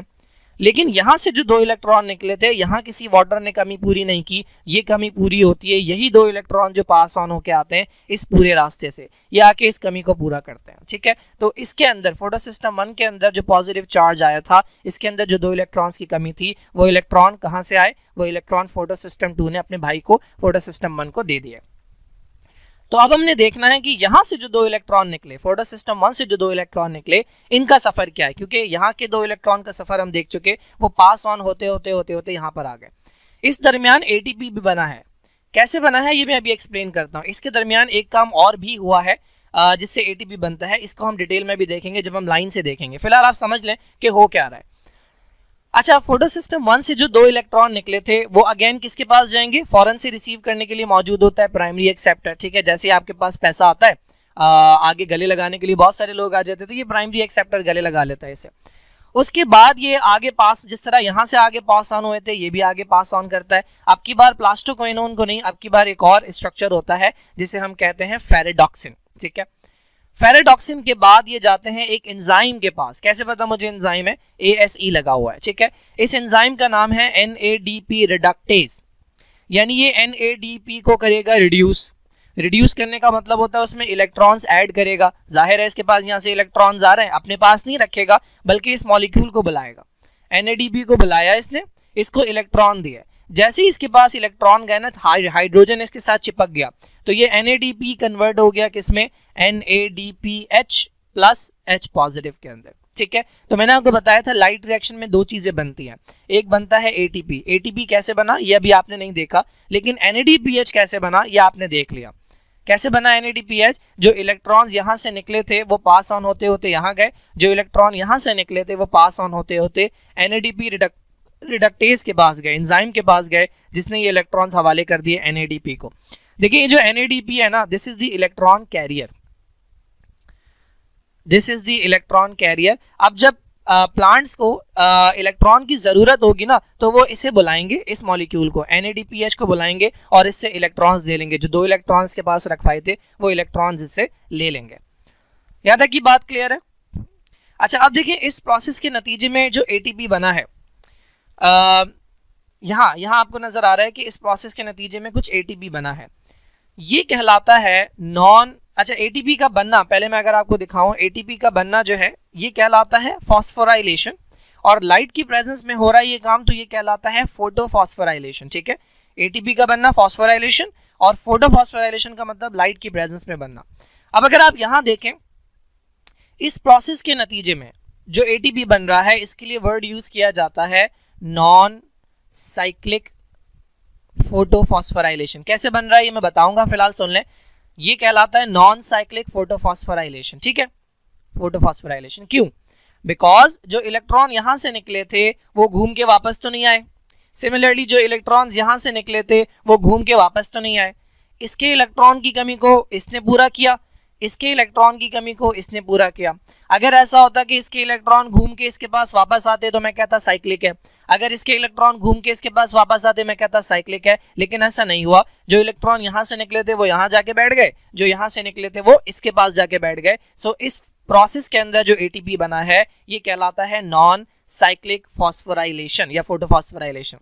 लेकिन यहाँ से जो 2 इलेक्ट्रॉन निकले थे यहाँ किसी वाटर ने कमी पूरी नहीं की, ये कमी पूरी होती है यही 2 इलेक्ट्रॉन जो पास ऑन होके आते हैं इस पूरे रास्ते से, ये आके इस कमी को पूरा करते हैं, ठीक है। तो इसके अंदर फोटोसिस्टम 1 के अंदर जो पॉजिटिव चार्ज आया था, इसके अंदर जो 2 इलेक्ट्रॉन्स की कमी थी, वो इलेक्ट्रॉन कहाँ से आए, वो इलेक्ट्रॉन फोटोसिस्टम 2 ने अपने भाई को फोटोसिस्टम 1 को दे दिया। तो अब हमने देखना है कि यहां से जो 2 इलेक्ट्रॉन निकले, फोटोसिस्टम 1 से जो 2 इलेक्ट्रॉन निकले, इनका सफर क्या है, क्योंकि यहाँ के 2 इलेक्ट्रॉन का सफर हम देख चुके, वो पास ऑन होते होते होते होते यहाँ पर आ गए। इस दरमियान एटीपी भी बना है, कैसे बना है ये मैं अभी एक्सप्लेन करता हूँ। इसके दरमियान एक काम और भी हुआ है जिससे एटीपी बनता है, इसको हम डिटेल में भी देखेंगे जब हम लाइन से देखेंगे, फिलहाल आप समझ लें कि हो क्या रहा है। अच्छा, फोटोसिस्टम 1 से जो 2 इलेक्ट्रॉन निकले थे वो अगेन किसके पास जाएंगे, फॉरन से रिसीव करने के लिए मौजूद होता है प्राइमरी एक्सेप्टर, ठीक है। जैसे आपके पास पैसा आता है आगे गले लगाने के लिए बहुत सारे लोग आ जाते हैं, तो ये प्राइमरी एक्सेप्टर गले लगा लेता है इसे। उसके बाद ये आगे पास, जिस तरह यहाँ से आगे पास ऑन हुए थे ये भी आगे पास ऑन करता है। अब की बार प्लास्टोक्विनोन को नहीं, अब की बार एक और स्ट्रक्चर होता है जिसे हम कहते हैं फेरेडॉक्सिन, ठीक है। फेरेडॉक्सिन के बाद ये जाते हैं एक एंजाइम के पास, कैसे पता मुझे एंजाइम है, ASE लगा हुआ है, ठीक है। इस एंजाइम का नाम है NADP रिडक्टेज, यानी ये NADP को करेगा रिड्यूस करने का मतलब होता है उसमें इलेक्ट्रॉन्स ऐड करेगा। जाहिर है इसके पास यहाँ से इलेक्ट्रॉन्स आ रहे हैं, अपने पास नहीं रखेगा बल्कि इस मॉलिक्यूल को बुलाएगा। NADP को बुलाया इसने, इसको इलेक्ट्रॉन दिया, जैसे ही इसके पास इलेक्ट्रॉन गए ना, हाइड्रोजन इसके साथ चिपक गया, तो ये NADP कन्वर्ट हो गया किसमें, NADPH प्लस H पॉजिटिव के अंदर, ठीक है। तो मैंने आपको बताया था लाइट रिएक्शन में 2 चीजें बनती हैं, एक बनता है ATP कैसे बना ये अभी आपने नहीं देखा, लेकिन NADPH कैसे बना ये आपने देख लिया। कैसे बना NADPH, जो इलेक्ट्रॉन्स यहाँ से निकले थे वो पास ऑन होते होते यहाँ गए, जो इलेक्ट्रॉन यहाँ से निकले थे वो पास ऑन होते होते NADP रिडक्टेज के पास गए, एंजाइम के पास गए, जिसने ये इलेक्ट्रॉन्स हवाले कर दिए NADP को। देखिए ये जो NADP है ना, this is the electron carrier, this is the electron carrier. अब जब प्लांट्स को इलेक्ट्रॉन की जरूरत होगी ना, तो वो इसे बुलाएंगे, इस मॉलिक्यूल को NADPH को बुलाएंगे और इससे इलेक्ट्रॉन्स ले लेंगे, जो 2 इलेक्ट्रॉन्स के पास रखवाए थे वो इलेक्ट्रॉन्स इससे ले लेंगे। याद है कि बात क्लियर है। अच्छा, अब देखिए इस प्रोसेस के नतीजे में जो ATP बना है, यहाँ आपको नजर आ रहा है कि इस प्रोसेस के नतीजे में कुछ ATP बना है, ये कहलाता है ATP का बनना, पहले मैं अगर आपको दिखाऊं, ATP का बनना जो है ये कहलाता है फॉस्फोराइलेशन, और लाइट की प्रेजेंस में हो रहा है ये काम, तो ये कहलाता है फोटोफॉस्फोराइलेशन, ठीक है। ATP का बनना फॉस्फोराइलेशन, और फोटोफॉस्फोराइलेशन का मतलब लाइट की प्रेजेंस में बनना। अब अगर आप यहाँ देखें, इस प्रोसेस के नतीजे में जो ATP बन रहा है, इसके लिए वर्ड यूज किया जाता है नॉन साइक्लिक फोटोफॉस्फोराइलेशन। कैसे बन रहा है ये मैं बताऊंगा, फिलहाल सुन लें। ये कहलाता है नॉन साइक्लिक फोटोफॉस्फोराइलेशन, ठीक है। फोटोफॉस्फोराइलेशन क्यों? बिकॉज जो इलेक्ट्रॉन यहां से निकले थे वो घूम के वापस तो नहीं आए, सिमिलरली जो इलेक्ट्रॉन्स यहां से निकले थे वो घूम के वापस तो नहीं आए। इसके इलेक्ट्रॉन की कमी को इसने पूरा किया, इसके इलेक्ट्रॉन की कमी को इसने पूरा किया। अगर ऐसा होता कि इसके इलेक्ट्रॉन घूम के इसके पास वापस आते तो मैं कहता साइक्लिक है, अगर इसके इलेक्ट्रॉन घूम के इसके पास वापस आते मैं कहता साइक्लिक है, लेकिन ऐसा नहीं हुआ। जो इलेक्ट्रॉन यहाँ से निकले थे वो यहाँ जाके बैठ गए, जो यहाँ से निकले थे वो इसके पास जाके बैठ गए। सो इस प्रोसेस के अंदर जो ATP बना है ये कहलाता है नॉन साइक्लिक फॉस्फोराइलेशन या फोटोफॉस्फोराइलेशन।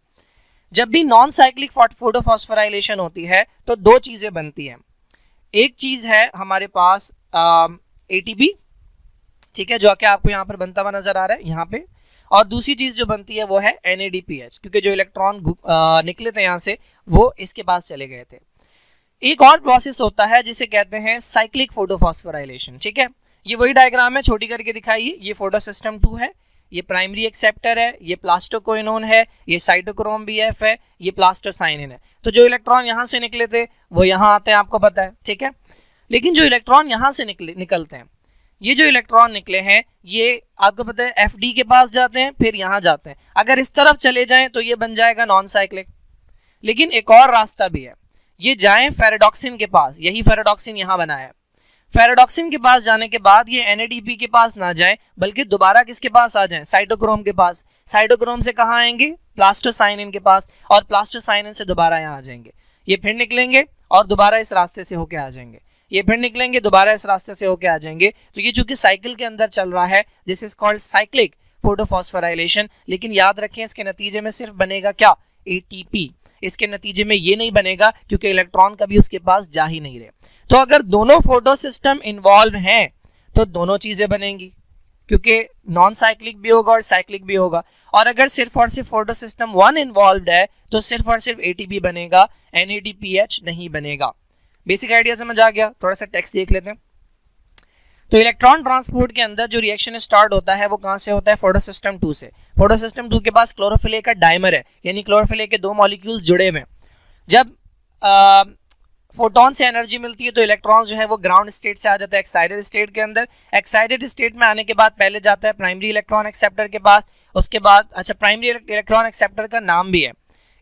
जब भी नॉन साइक्लिक फोटोफॉस्फोराइलेशन होती है तो 2 चीजें बनती हैं। एक चीज है हमारे पास ATP ठीक है, जो कि आपको यहाँ पर बनता हुआ नजर आ रहा है यहाँ पे। और दूसरी चीज जो बनती है वो है NADPH, क्योंकि जो इलेक्ट्रॉन निकले थे यहाँ से वो इसके पास चले गए थे। एक और प्रोसेस होता है जिसे कहते हैं साइक्लिक फोटोफॉस्फोराइलेशन। ठीक है, ये वही डायग्राम है, छोटी करके दिखाइए। ये फोटो सिस्टम 2 है, ये प्राइमरी एक्सेप्टर है, ये प्लास्टोक्विनोन है, ये साइटोक्रोम BF है, ये प्लास्टोसाइनिन है। तो जो इलेक्ट्रॉन यहाँ से निकले थे वो यहाँ आते हैं, आपको पता है। ठीक है, लेकिन जो इलेक्ट्रॉन यहाँ से निकलते हैं, ये जो इलेक्ट्रॉन निकले हैं ये आपको पता है FD के पास जाते हैं, फिर यहाँ जाते हैं। अगर इस तरफ चले जाएं तो ये बन जाएगा नॉन साइक्लिक। लेकिन एक और रास्ता भी है, ये जाएं फेरेडॉक्सिन के पास, यही फेरेडॉक्सिन यहाँ बना है। फेरेडॉक्सिन के पास जाने के बाद ये NADP के पास ना जाएं, बल्कि दोबारा किसके पास आ जाएं? साइटोक्रोम के पास। साइटोक्रोम से कहाँ आएंगे? प्लास्टोसाइनिन के पास, और प्लास्टोसाइनिन से दोबारा यहाँ आ जाएंगे। ये फिर निकलेंगे और दोबारा इस रास्ते से होके आ जाएंगे, ये फिर निकलेंगे, दोबारा इस रास्ते से होके आ जाएंगे। तो ये चूंकि साइकिल के अंदर चल रहा है, this is called cyclic photophosphorylation. लेकिन याद रखें इसके नतीजे में सिर्फ बनेगा क्या? ATP। इसके नतीजे में ये नहीं बनेगा क्योंकि इलेक्ट्रॉन कभी उसके पास जा ही नहीं रहे। तो अगर दोनों फोटो सिस्टम इन्वॉल्व हैं तो दोनों चीजें बनेंगी, क्योंकि नॉन साइक्लिक भी होगा और साइक्लिक भी होगा। और अगर सिर्फ और सिर्फ फोटो सिस्टम 1 इन्वॉल्व है तो सिर्फ और सिर्फ ATP बनेगा, NADPH नहीं बनेगा। बेसिक आइडिया समझ आ गया? थोड़ा सा टेक्स्ट देख लेते हैं। तो इलेक्ट्रॉन ट्रांसपोर्ट के अंदर जो रिएक्शन स्टार्ट होता है वो कहां से होता है? फोटो सिस्टम 2 से। फोटो सिस्टम 2 के पास क्लोरोफिल A का डायमर है, यानी क्लोरोफिल A के 2 मॉलिक्यूल्स जुड़े हुए हैं। जब फोटोन से एनर्जी मिलती है तो इलेक्ट्रॉन जो है वो ग्राउंड स्टेट से आ जाता है एक्साइटेड स्टेट के अंदर। एक्साइटेड स्टेट में आने के बाद पहले जाता है प्राइमरी इलेक्ट्रॉन एक्सेप्टर के पास, उसके बाद अच्छा प्राइमरी इलेक्ट्रॉन एक्सेप्टर का नाम भी है,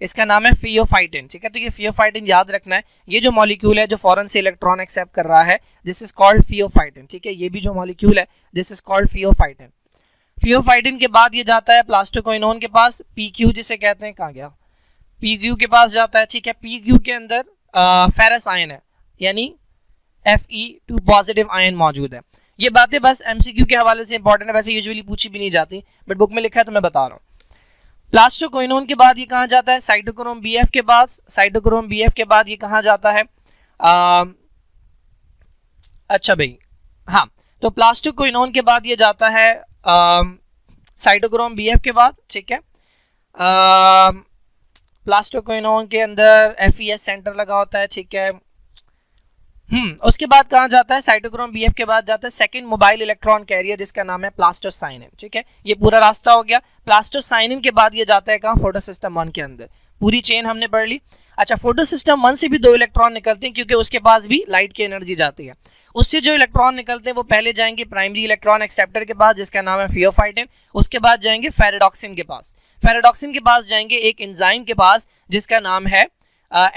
इसका नाम है फियोफाइटिन। ठीक है, तो ये फियोफाइटिन याद रखना है। ये जो मॉलिक्यूल है जो फॉरन से इलेक्ट्रॉन एक्सेप्ट कर रहा है, दिस इज कॉल्ड फियोफाइटिन। ठीक है, ये भी जो मॉलिक्यूल है this is called pheophytin. Pheophytin के बाद ये जाता है प्लास्टोक्विनोन के पास, PQ जिसे कहते हैं, कहाँ गया? PQ के पास जाता है। ठीक है, PQ के अंदर फेरस आयन है, यानी Fe2 पॉजिटिव आयन मौजूद है। ये बातें बस MCQ के हवाले से इंपॉर्टेंट है, वैसे यूजुअली पूछी भी नहीं जाती, बट बुक में लिखा है तो मैं बता रहा हूँ। प्लास्टोक्विनोन के बाद ये कहाँ जाता है? साइटोक्रोम BF के पास। साइटोक्रोम BF के बाद ये कहाँ जाता है? अच्छा भाई, हाँ, तो प्लास्टोक्विनोन के बाद ये जाता है साइटोक्रोम BF के बाद। ठीक है, प्लास्टोक्विनोन के अंदर FES सेंटर लगा होता है। ठीक है, उसके बाद कहाँ जाता है? साइटोक्रोम BF के बाद जाता है सेकंड मोबाइल इलेक्ट्रॉन कैरियर जिसका नाम है प्लास्टोसाइनिन। ठीक है, ये पूरा रास्ता हो गया। प्लास्टोसाइनिन के बाद ये जाता है कहाँ? फोटो सिस्टम 1 के अंदर। पूरी चेन हमने पढ़ ली। अच्छा, फोटो सिस्टम 1 से भी 2 इलेक्ट्रॉन निकलते हैं क्योंकि उसके पास भी लाइट की एनर्जी जाती है। उससे जो इलेक्ट्रॉन निकलते हैं वो पहले जाएंगे प्राइमरी इलेक्ट्रॉन एक्सेप्टर के पास जिसका नाम है फियोफाइटिन। उसके बाद जाएंगे फेरेडॉक्सिन के पास। फेरेडॉक्सिन के पास जाएंगे एक एंजाइम के पास जिसका नाम है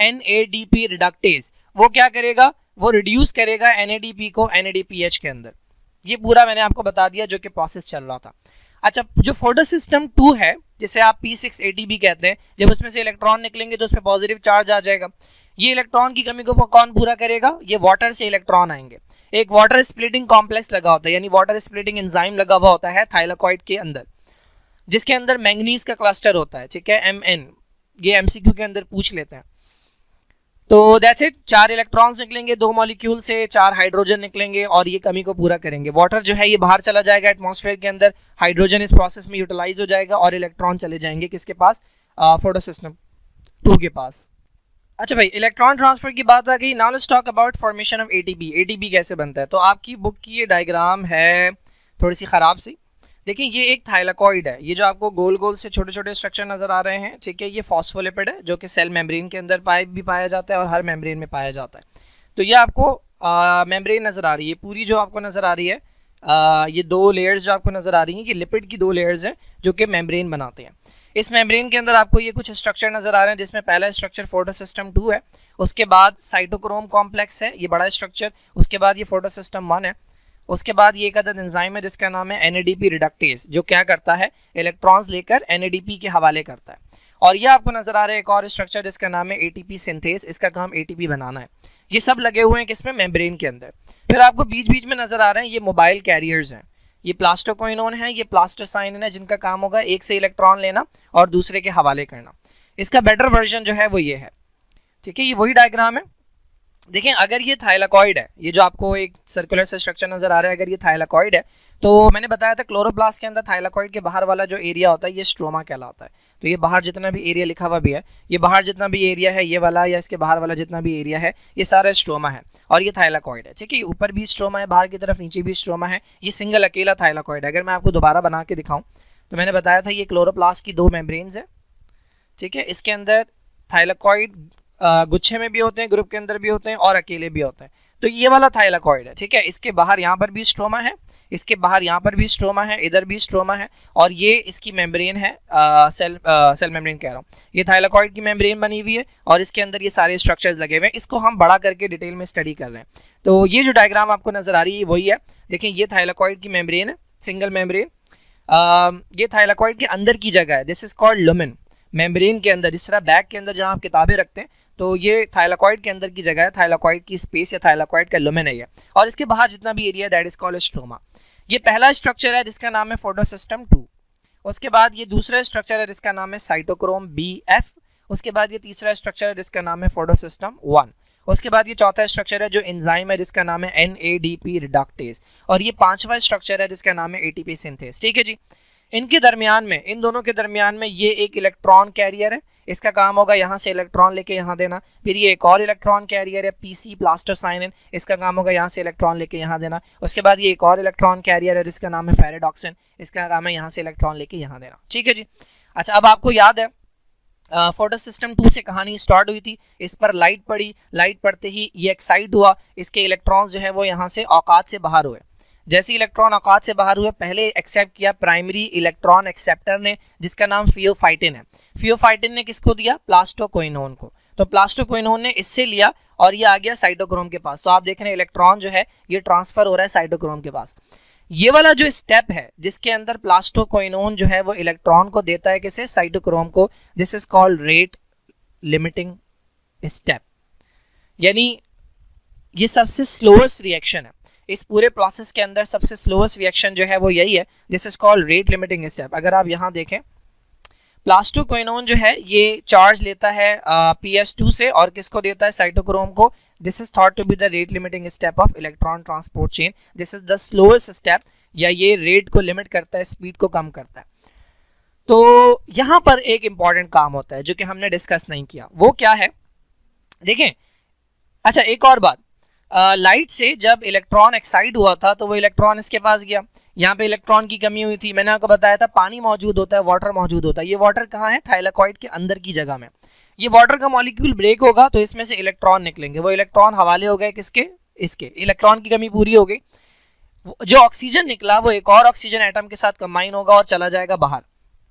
NADP रिडक्टेज। वो क्या करेगा? वो रिड्यूस करेगा NADP को NADPH के अंदर। ये पूरा मैंने आपको बता दिया जो कि प्रोसेस चल रहा था। अच्छा, जो फोटो सिस्टम 2 है जिसे आप P680 भी कहते हैं, जब उसमें से इलेक्ट्रॉन निकलेंगे तो उस पर पॉजिटिव चार्ज आ जाएगा। ये इलेक्ट्रॉन की कमी को कौन पूरा करेगा? ये वाटर से इलेक्ट्रॉन आएंगे। एक वाटर स्प्लिटिंग कॉम्प्लेक्स लगा होता है, यानी वाटर स्प्लिटिंग एंजाइम लगा हुआ होता है थाइलाकॉइड के अंदर, जिसके अंदर मैंगनीज का क्लस्टर होता है। ठीक है, Mn, ये MCQ के अंदर पूछ लेते हैं। तो दैट्स इट। 4 इलेक्ट्रॉन्स निकलेंगे 2 मॉलिक्यूल से, 4 हाइड्रोजन निकलेंगे और ये कमी को पूरा करेंगे। वाटर जो है ये बाहर चला जाएगा एटमॉस्फेयर के अंदर, हाइड्रोजन इस प्रोसेस में यूटिलाइज हो जाएगा और इलेक्ट्रॉन चले जाएंगे किसके पास? फोटो सिस्टम 2 के पास। अच्छा भाई, इलेक्ट्रॉन ट्रांसफर की बात आ गई। Now let's talk about formation of ATP। ATP कैसे बनता है? तो आपकी बुक की ये डायग्राम है थोड़ी सी ख़राब सी। देखिए, ये एक थाइलाकॉइड है। ये जो आपको गोल गोल से छोटे छोटे स्ट्रक्चर नजर आ रहे हैं, ठीक है, ये फॉस्फोलिपिड है जो कि सेल मेम्ब्रेन के अंदर भी पाया जाता है और हर मेम्ब्रेन में पाया जाता है। तो ये आपको मेम्ब्रेन नजर आ रही है पूरी जो आपको नजर आ रही है। ये 2 लेयर्स जो आपको नजर आ रही हैं, ये लिपिड की 2 लेयर्स हैं जो कि मेम्ब्रेन बनाते हैं। इस मेम्ब्रेन के अंदर आपको ये कुछ स्ट्रक्चर नजर आ रहे हैं, जिसमें पहला स्ट्रक्चर फोटो सिस्टम 2 है, उसके बाद साइटोक्रोम कॉम्प्लेक्स है, ये बड़ा स्ट्रक्चर, उसके बाद ये फोटो सिस्टम 1 है, उसके बाद ये एक अदद एंजाइम है जिसका नाम है NADP रिडक्टेज, जो क्या करता है? इलेक्ट्रॉन्स लेकर NADP के हवाले करता है। और ये आपको नजर आ रहा है एक और स्ट्रक्चर जिसका नाम है ATP सिंथेस, इसका काम ATP बनाना है। ये सब लगे हुए हैं किसमें? मेम्ब्रेन के अंदर। फिर आपको बीच बीच में नजर आ रहे हैं ये मोबाइल कैरियर्स हैं, ये प्लास्टोक्विनोन है, ये प्लास्टोसाइनिन है, जिनका काम होगा एक से इलेक्ट्रॉन लेना और दूसरे के हवाले करना। इसका बेटर वर्जन जो है वो ये है। ठीक है, ये वही डायग्राम है देखें अगर ये थाइलाकॉइड है, ये जो आपको एक सर्कुलर सा स्ट्रक्चर नजर आ रहा है, अगर ये थाइलाकॉइड है तो मैंने बताया था क्लोरोप्लास्ट के अंदर थाइलाकॉइड के बाहर वाला जो एरिया होता है ये स्ट्रोमा कहलाता है। तो ये बाहर जितना भी एरिया लिखा हुआ भी है, ये बाहर जितना भी एरिया है ये वाला या इसके बाहर वाला जितना भी एरिया है ये सारा स्ट्रोमा है और ये थाइलाकॉइड है। ठीक है, ऊपर भी स्ट्रोमा है, बाहर की तरफ नीचे भी स्ट्रोमा है, ये सिंगल अकेला थाइलाकॉइड है। अगर मैं आपको दोबारा बना के दिखाऊं तो मैंने बताया था ये क्लोरोप्लास्ट की 2 मेम्ब्रेन्स है। ठीक है, इसके अंदर थाइलाकॉइड गुच्छे में भी होते हैं, ग्रुप के अंदर भी होते हैं और अकेले भी होते हैं। तो ये वाला थाइलाकॉइड है। ठीक है, इसके बाहर यहाँ पर भी स्ट्रोमा है, इसके बाहर यहाँ पर भी स्ट्रोमा है, इधर भी स्ट्रोमा है और ये इसकी मेम्ब्रेन है, सेल मेम्ब्रेन कह रहा हूँ, ये थाइलाकॉइड की मेम्ब्रेन बनी हुई है और इसके अंदर ये सारे स्ट्रक्चर्स लगे हुए हैं। इसको हम बड़ा करके डिटेल में स्टडी कर रहे हैं। तो ये जो डायग्राम आपको नजर आ रही है वही है। देखें ये थाइलाकॉइड की मेम्ब्रेन है, सिंगल मेम्ब्रेन। ये थाइलाकॉइड के अंदर की जगह है, this is called lumen. Membrane के अंदर, जिस तरह बैग के अंदर जहाँ आप किताबें रखते हैं, तो ये थाइलाकॉइड के अंदर की जगह है, थाइलाकॉइड की स्पेस या थाइलाकॉइड का लुमेन है ये। और इसके बाहर जितना भी area that is called stroma. ये पहला स्ट्रक्चर है जिसका नाम है फोटोसिस्टम 2। उसके बाद ये दूसरा स्ट्रक्चर है जिसका नाम है साइटोक्रोम BF। उसके बाद ये तीसरा स्ट्रक्चर है जिसका नाम है फोटोसिस्टम 1। उसके बाद ये चौथा स्ट्रक्चर है जो एंजाइम है जिसका नाम है NADP रिडक्टेज। और ये पांचवा स्ट्रक्चर है जिसका नाम है ATP सिंथेज। ठीक है जी, इनके दरमियान में, इन दोनों के दरमियान में ये एक इलेक्ट्रॉन कैरियर है, इसका काम होगा यहाँ से इलेक्ट्रॉन लेके यहाँ देना। फिर ये एक और इलेक्ट्रॉन कैरियर है PC प्लास्टोसाइनिन, इसका काम होगा यहाँ से इलेक्ट्रॉन लेके यहाँ देना। उसके बाद ये एक और इलेक्ट्रॉन कैरियर है जिसका नाम है फेरेडॉक्सिन, इसका काम है यहाँ से इलेक्ट्रॉन लेके यहाँ देना। ठीक है जी, अच्छा अब आपको याद है फोटोसिस्टम 2 से कहानी स्टार्ट हुई थी, इस पर लाइट पड़ी, लाइट पड़ते ही ये एक्साइट हुआ, इसके इलेक्ट्रॉन्स जो है वो यहाँ से औकात से बाहर हुए। जैसे इलेक्ट्रॉन औकात से बाहर हुए, पहले एक्सेप्ट किया प्राइमरी इलेक्ट्रॉन एक्सेप्टर ने जिसका नाम फियोफाइटिन है। फियोफाइटिन ने किसको दिया? प्लास्टोक्विनोन को। तो प्लास्टोक्विनोन ने इससे लिया और ये आ गया साइटोक्रोम के पास। तो आप देख रहे हैं इलेक्ट्रॉन जो है ये ट्रांसफर हो रहा है साइटोक्रोम के पास। ये वाला जो स्टेप है जिसके अंदर प्लास्टोक्विनोन जो है वो इलेक्ट्रॉन को देता है किसे? साइटोक्रोम को। This is called rate limiting step, यानी ये सबसे स्लोएस्ट रिएक्शन है इस पूरे प्रोसेस के अंदर। सबसे स्लोएस्ट रिएक्शन जो है वो यही है, this is called rate limiting step. अगर आप यहाँ देखें प्लास्टोक्विनोन जो है ये चार्ज लेता है PS2 से और किसको देता है? साइटोक्रोम को। This is thought to be the rate limiting step of electron transport chain. This is the slowest step, या ये रेट को लिमिट करता है, स्पीड को कम करता है। तो यहाँ पर एक इंपॉर्टेंट काम होता है जो कि हमने डिस्कस नहीं किया, वो क्या है देखें। अच्छा एक और बात, लाइट से जब इलेक्ट्रॉन एक्साइट हुआ था तो वो इलेक्ट्रॉन इसके पास गया, यहाँ पे इलेक्ट्रॉन की कमी हुई थी। मैंने आपको बताया था पानी मौजूद होता है, वाटर मौजूद होता है। ये वाटर कहाँ है? थाइलाकॉइड के अंदर की जगह में। ये वाटर का मॉलिक्यूल ब्रेक होगा तो इसमें से इलेक्ट्रॉन निकलेंगे, वो इलेक्ट्रॉन हवाले हो गए किसके? इसके। इलेक्ट्रॉन की कमी पूरी हो गई, जो ऑक्सीजन निकला वो एक और ऑक्सीजन एटम के साथ कंबाइन होगा और चला जाएगा बाहर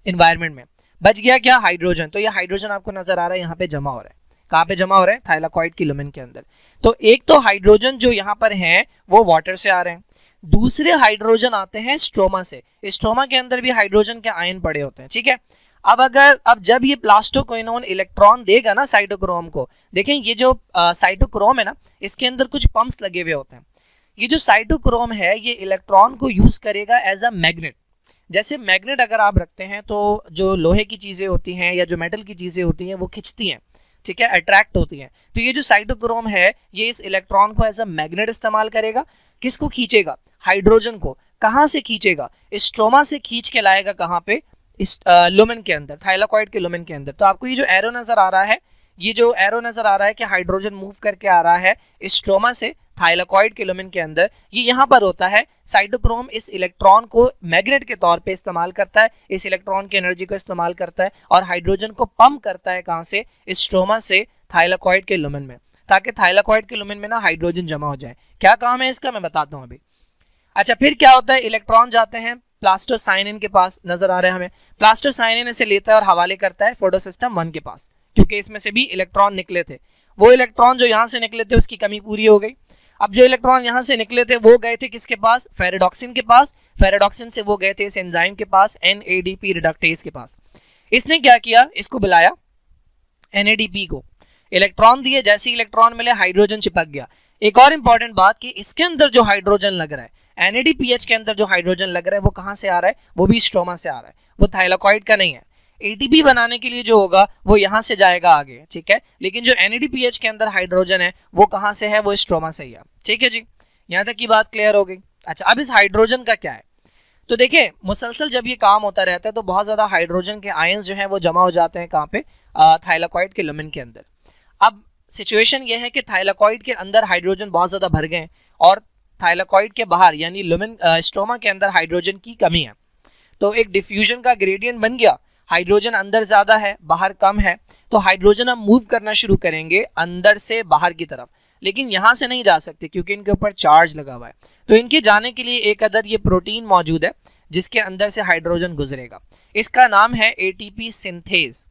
इन्वायरमेंट में। बच गया क्या? हाइड्रोजन। तो ये हाइड्रोजन आपको नजर आ रहा है यहाँ पे जमा हो रहा है। कहाँ पे जमा हो रहा है? थाइलाकॉइड की लुमेन के अंदर। तो एक तो हाइड्रोजन जो यहाँ पर हैं वो वाटर से आ रहे हैं, दूसरे हाइड्रोजन आते हैं स्ट्रोमा से। स्ट्रोमा के अंदर भी हाइड्रोजन के आयन पड़े होते हैं। ठीक है, अब जब ये प्लास्टोक्विनोन इलेक्ट्रॉन देगा ना साइटोक्रोम को, देखें ये जो साइटोक्रोम है ना इसके अंदर कुछ पंप्स लगे हुए होते हैं। ये जो साइटोक्रोम है ये इलेक्ट्रॉन को यूज करेगा एज अ मैग्नेट। जैसे मैग्नेट अगर आप रखते हैं तो जो लोहे की चीजें होती हैं या जो मेटल की चीजें होती हैं वो खिंचती हैं, ठीक है, अट्रैक्ट होती हैं। तो ये जो साइटोक्रोम है ये इस इलेक्ट्रॉन को एज अ मैग्नेट इस्तेमाल करेगा। किसको खींचेगा? हाइड्रोजन को। कहाँ से खींचेगा? स्ट्रोमा से खींच के लाएगा कहाँ पे? इस लुमेन के अंदर, थाइलाकॉइड के लुमेन के अंदर। तो आपको ये जो एरो नजर आ रहा है, ये जो एरो नजर आ रहा है कि हाइड्रोजन मूव करके आ रहा है स्ट्रोमा से थाइलाकॉइड के लुमेन के अंदर, ये यहाँ पर होता है। साइटोक्रोम इस इलेक्ट्रॉन को मैग्नेट के तौर पे इस्तेमाल करता है, इस इलेक्ट्रॉन की एनर्जी को इस्तेमाल करता है और हाइड्रोजन को पंप करता है कहाँ से? स्ट्रोमा से थाइलाकॉइड के लुमेन में, ताकि थाइलाकॉइड के लुमेन में ना हाइड्रोजन जमा हो जाए। क्या काम है इसका मैं बताता हूँ अभी। अच्छा फिर क्या होता है? इलेक्ट्रॉन जाते हैं प्लास्टोसाइनिन के पास, नजर आ रहा है हमें। प्लास्टोसाइनिन इसे लेता है और हवाले करता है फोटोसिस्टम 1 के पास, क्योंकि इसमें से भी इलेक्ट्रॉन निकले थे। वो इलेक्ट्रॉन जो यहाँ से निकले थे उसकी कमी पूरी हो गई। अब जो इलेक्ट्रॉन यहाँ से निकले थे वो गए थे किसके पास? फेरेडॉक्सिन के पास। फेरेडॉक्सिन से वो गए थे इस एंजाइम के पास, NADP रिडक्टेज के पास। इसने क्या किया? इसको बुलाया NADP को, इलेक्ट्रॉन दिए। जैसे ही इलेक्ट्रॉन मिले हाइड्रोजन चिपक गया। एक और इंपॉर्टेंट बात कि इसके अंदर जो हाइड्रोजन लग रहा है, NADPH के अंदर जो हाइड्रोजन लग रहा है वो कहाँ से आ रहा है? वो भी स्ट्रोमा से आ रहा है, वो थाइलाकॉइड का नहीं है। एटीपी बनाने के लिए जो होगा वो यहाँ से जाएगा आगे, ठीक है। लेकिन जो NADPH के अंदर हाइड्रोजन है वो कहाँ से है, वो स्ट्रोमा से ही है, ठीक है जी। यहाँ तक की बात क्लियर हो गई। अच्छा, अब इस हाइड्रोजन का क्या है, तो देखिए मुसलसल जब ये काम होता रहता है तो बहुत ज़्यादा हाइड्रोजन के आयंस जो हैं वो जमा हो जाते हैं कहाँ पे, थाइलाकॉइड के लुमेन के अंदर। अब सिचुएशन ये है कि थाइलाकॉइड के अंदर हाइड्रोजन बहुत ज़्यादा भर गए और थाइलाकॉइड के बाहर यानी लुमेन स्ट्रोमा के अंदर हाइड्रोजन की कमी है, तो एक डिफ्यूजन का ग्रेडियंट बन गया। हाइड्रोजन अंदर ज़्यादा है बाहर कम है, तो हाइड्रोजन हम मूव करना शुरू करेंगे अंदर से बाहर की तरफ, लेकिन यहाँ से नहीं जा सकते क्योंकि इनके ऊपर चार्ज लगा हुआ है। तो इनके जाने के लिए एक अदद ये प्रोटीन मौजूद है जिसके अंदर से हाइड्रोजन गुजरेगा, इसका नाम है एटीपी सिंथेज,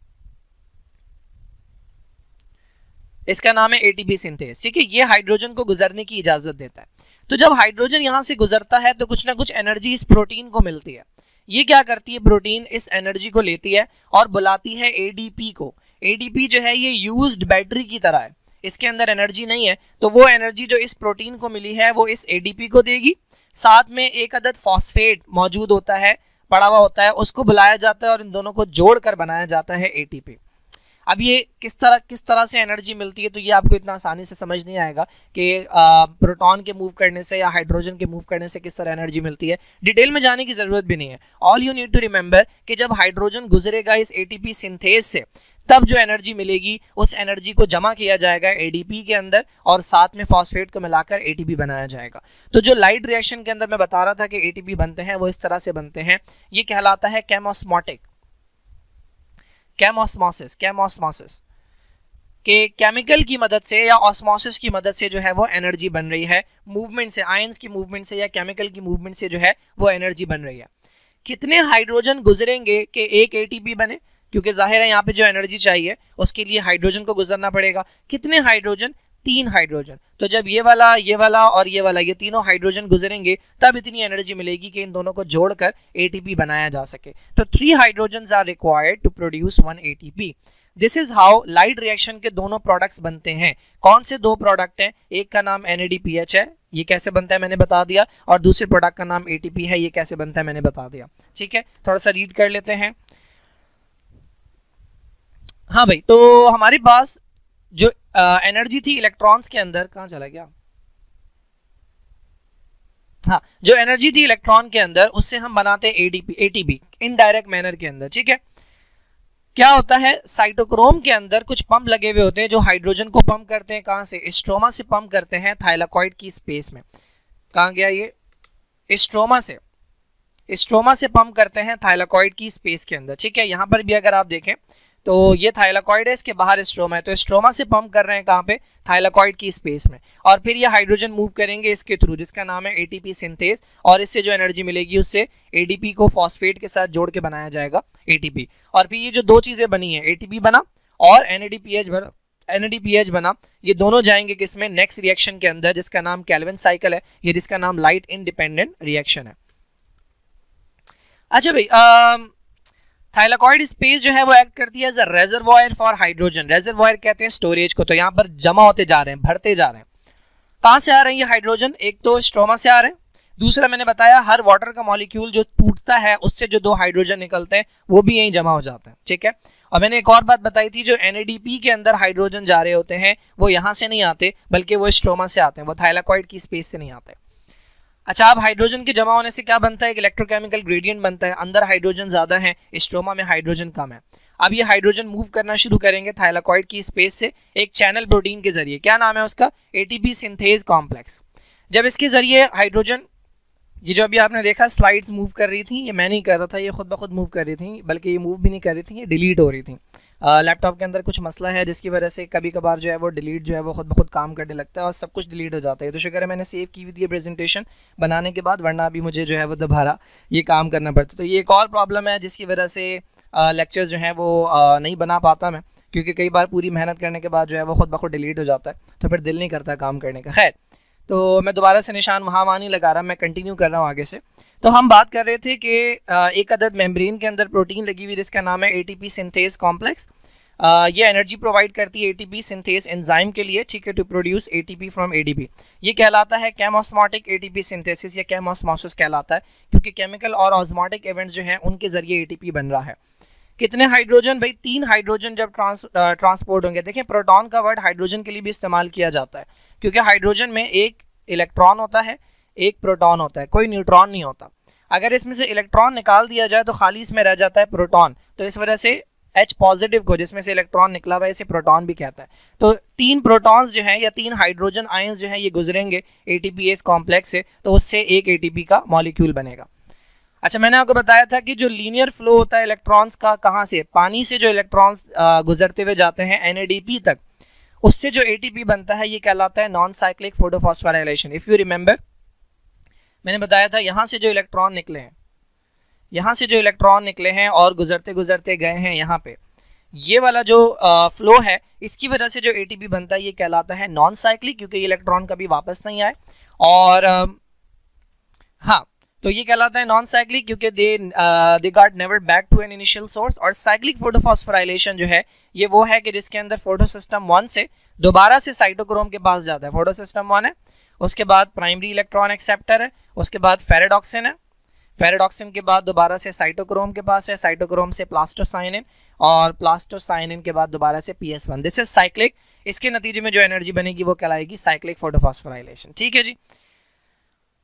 इसका नाम है एटीपी सिंथेज, ठीक है। ये हाइड्रोजन को गुजरने की इजाजत देता है। तो जब हाइड्रोजन यहाँ से गुजरता है तो कुछ ना कुछ एनर्जी इस प्रोटीन को मिलती है। ये क्या करती है, प्रोटीन इस एनर्जी को लेती है और बुलाती है एडीपी को। एडीपी जो है ये यूज्ड बैटरी की तरह है, इसके अंदर एनर्जी नहीं है, तो वो एनर्जी जो इस प्रोटीन को मिली है वो इस एडीपी को देगी। साथ में एक अदद फॉस्फेट मौजूद होता है, पड़ा हुआ होता है, उसको बुलाया जाता है और इन दोनों को जोड़कर बनाया जाता है एटीपी। अब ये किस तरह से एनर्जी मिलती है, तो ये आपको इतना आसानी से समझ नहीं आएगा कि प्रोटॉन के मूव करने से या हाइड्रोजन के मूव करने से किस तरह एनर्जी मिलती है, डिटेल में जाने की ज़रूरत भी नहीं है। All you need to remember कि जब हाइड्रोजन गुजरेगा इस एटीपी सिंथेज से, तब जो एनर्जी मिलेगी उस एनर्जी को जमा किया जाएगा एडीपी के अंदर और साथ में फॉस्फेट को मिलाकर एटीपी बनाया जाएगा। तो जो लाइट रिएक्शन के अंदर मैं बता रहा था कि एटीपी बनते हैं वो इस तरह से बनते हैं, ये कहलाता है केमोस्मोटिक, केमोस्मोसिस के केमिकल की मदद से या ऑस्मोसिस की मदद से जो है वो एनर्जी बन रही है, मूवमेंट से, आयंस की मूवमेंट से या केमिकल की मूवमेंट से जो है वो एनर्जी बन रही है। कितने हाइड्रोजन गुजरेंगे कि एक एटीपी बने, क्योंकि जाहिर है यहाँ पे जो एनर्जी चाहिए उसके लिए हाइड्रोजन को गुजरना पड़ेगा। कितने हाइड्रोजन, 3 हाइड्रोजन। तो जब ये वाला और ये वाला ये तीनों हाइड्रोजन गुजरेंगे तब इतनी एनर्जी मिलेगी कि इन दोनों को जोड़कर एटीपी बनाया जा सके। तो 3 hydrogens are required to produce 1 ATP. This is how light reaction के दोनों प्रोडक्ट्स बनते हैं। कौन से 2 प्रोडक्ट हैं, एक का नाम NADPH है, ये कैसे बनता है मैंने बता दिया, और दूसरे प्रोडक्ट का नाम ATP है, ये कैसे बनता है मैंने बता दिया, ठीक है। थोड़ा सा रीड कर लेते हैं। हाँ भाई, तो हमारे पास जो एनर्जी थी इलेक्ट्रॉन्स के अंदर, कहाँ चला गया, हाँ, जो एनर्जी थी इलेक्ट्रॉन के अंदर उससे हम बनाते हैं ATP इनडायरेक्ट मैनर के अंदर, ठीक है। क्या होता है, साइटोक्रोम के अंदर कुछ पंप लगे हुए होते हैं जो हाइड्रोजन को पंप करते हैं, कहाँ से, स्ट्रोमा से पंप करते हैं थाइलाकॉइड की स्पेस में। कहाँ गया ये, स्ट्रोमा से पंप करते हैं थाइलाकॉइड की स्पेस के अंदर, ठीक है। यहाँ पर भी अगर आप देखें तो ये थाइलाकॉइड है, इसके बाहर स्ट्रोमा है, तो स्ट्रोमा से पंप कर रहे हैं कहाँ पे, थाइलाकॉइड की स्पेस में, और फिर ये हाइड्रोजन मूव करेंगे इसके थ्रू जिसका नाम है एटीपी सिंथेज, और इससे जो एनर्जी मिलेगी उससे एडीपी को फॉस्फेट के साथ जोड़ के बनाया जाएगा एटीपी। और फिर ये जो 2 चीजें बनी है, एटीपी बना और NADPH बना, ये दोनों जाएंगे किसमें, नेक्स्ट रिएक्शन के अंदर जिसका नाम कैल्विन साइकिल है, ये जिसका नाम लाइट इंडिपेंडेंट रिएक्शन है। अच्छा भाई, थाइलाकॉइड स्पेस जो है वो एक्ट करती है as a reservoir for hydrogen. Reservoir कहते हैं स्टोरेज को। तो यहाँ पर जमा होते जा रहे हैं, भरते जा रहे हैं। कहाँ से आ रहे हैं ये हाइड्रोजन, एक तो स्ट्रोमा से आ रहे हैं, दूसरा मैंने बताया हर वाटर का मॉलिक्यूल जो टूटता है उससे जो 2 हाइड्रोजन निकलते हैं वो भी यहीं जमा हो जाते हैं, ठीक है। और मैंने एक और बात बताई थी, जो NADP के अंदर हाइड्रोजन जा रहे होते हैं वो यहाँ से नहीं आते बल्कि वो स्ट्रोमा से आते हैं, वो थाइलाकॉइड की स्पेस से नहीं आते। अच्छा, अब हाइड्रोजन के जमा होने से क्या बनता है, एक इलेक्ट्रोकेमिकल ग्रेडियंट बनता है, अंदर हाइड्रोजन ज्यादा है, स्ट्रोमा में हाइड्रोजन कम है। अब ये हाइड्रोजन मूव करना शुरू करेंगे थाइलाकॉइड की स्पेस से एक चैनल प्रोटीन के जरिए, क्या नाम है उसका, ATP सिंथेज कॉम्प्लेक्स। जब इसके जरिए हाइड्रोजन, ये जो अभी आपने देखा स्लाइड्स मूव कर रही थी, ये मैं नहीं कर रहा था, ये खुद ब खुद मूव कर रही थी, बल्कि ये मूव भी नहीं कर रही थी, ये डिलीट हो रही थी। लैपटॉप के अंदर कुछ मसला है जिसकी वजह से कभी कभार जो है वो डिलीट जो है वो खुद ब खुद काम करने लगता है और सब कुछ डिलीट हो जाता है। तो शुक्र है मैंने सेव की हुई थी प्रेजेंटेशन बनाने के बाद, वरना अभी मुझे जो है वो दोबारा ये काम करना पड़ता। तो ये एक और प्रॉब्लम है जिसकी वजह से लेक्चर जो है वो नहीं बना पाता मैं, क्योंकि कई बार पूरी मेहनत करने के बाद जो है वो खुद ब खुद डिलीट हो जाता है, तो फिर दिल नहीं करता काम करने का। खैर, तो मैं दोबारा से निशान वहाँ नहीं लगा रहा, मैं कंटिन्यू कर रहा हूँ आगे से। तो हम बात कर रहे थे कि एक अदद मेम्ब्रेन के अंदर प्रोटीन लगी हुई जिसका नाम है ATP सिंथेज कॉम्प्लेक्स। ये एनर्जी प्रोवाइड करती है ATP सिंथेज एंजाइम के लिए, ठीक है, to produce ATP from ADP। ये कहलाता है केमोस्मोटिक ATP सिंथेसिस या केमोस्मोसिस कहलाता है, क्योंकि केमिकल और ऑस्मोटिक इवेंट्स जो हैं उनके जरिए ATP बन रहा है। कितने हाइड्रोजन? भाई 3 हाइड्रोजन जब ट्रांसपोर्ट होंगे। देखें प्रोटॉन का वर्ड हाइड्रोजन के लिए भी इस्तेमाल किया जाता है, क्योंकि हाइड्रोजन में एक इलेक्ट्रॉन होता है, एक प्रोटॉन होता है, कोई न्यूट्रॉन नहीं होता। अगर इसमें से इलेक्ट्रॉन निकाल दिया जाए तो खाली इसमें रह जाता है प्रोटॉन, तो इस वजह से H पॉजिटिव को, जिसमें से इलेक्ट्रॉन निकला हुआ है, इसे प्रोटॉन भी कहता है। तो 3 प्रोटॉन्स जो हैं या 3 हाइड्रोजन आयंस जो हैं ये गुजरेंगे ATPase कॉम्प्लेक्स से, तो उससे एक ATP का मॉलिक्यूल बनेगा। अच्छा, मैंने आपको बताया था कि जो लीनियर फ्लो होता है इलेक्ट्रॉन्स का, कहाँ से? पानी से जो इलेक्ट्रॉन्स गुजरते हुए जाते हैं NADP तक, उससे जो ATP बनता है ये कहलाता है non cyclic photophosphorylation. If you remember, मैंने बताया था यहाँ से जो इलेक्ट्रॉन निकले हैं, यहाँ से जो इलेक्ट्रॉन निकले हैं और गुजरते गुजरते गए हैं यहाँ पे, ये वाला जो फ्लो है, इसकी वजह से जो ATP बनता है ये कहलाता है नॉन साइक्लिक, क्योंकि ये इलेक्ट्रॉन कभी वापस नहीं आए। और हाँ, तो ये कहलाता है नॉन साइक्लिक क्योंकि they got never back to an initial source. और साइक्लिक फोटोफॉस्फोराइलेशन जो है ये वो है कि जिसके अंदर फोटोसिस्टम 1 से दोबारा से साइटोक्रोम के पास जाता है। फोटोसिस्टम 1 है, उसके बाद प्राइमरी इलेक्ट्रॉन एक्सेप्टर है, उसके बाद फेरेडॉक्सिन है, फेरेडॉक्सिन के बाद दोबारा से साइटोक्रोम के पास है, साइटोक्रोम से प्लास्टोसाइनिन, और प्लास्टोसाइनिन के बाद दोबारा से PS1। This is cyclic. इसके नतीजे में जो एनर्जी बनेगी वो कहलाएगी साइक्लिक फोटोफॉस्फोराइलेशन। ठीक है जी।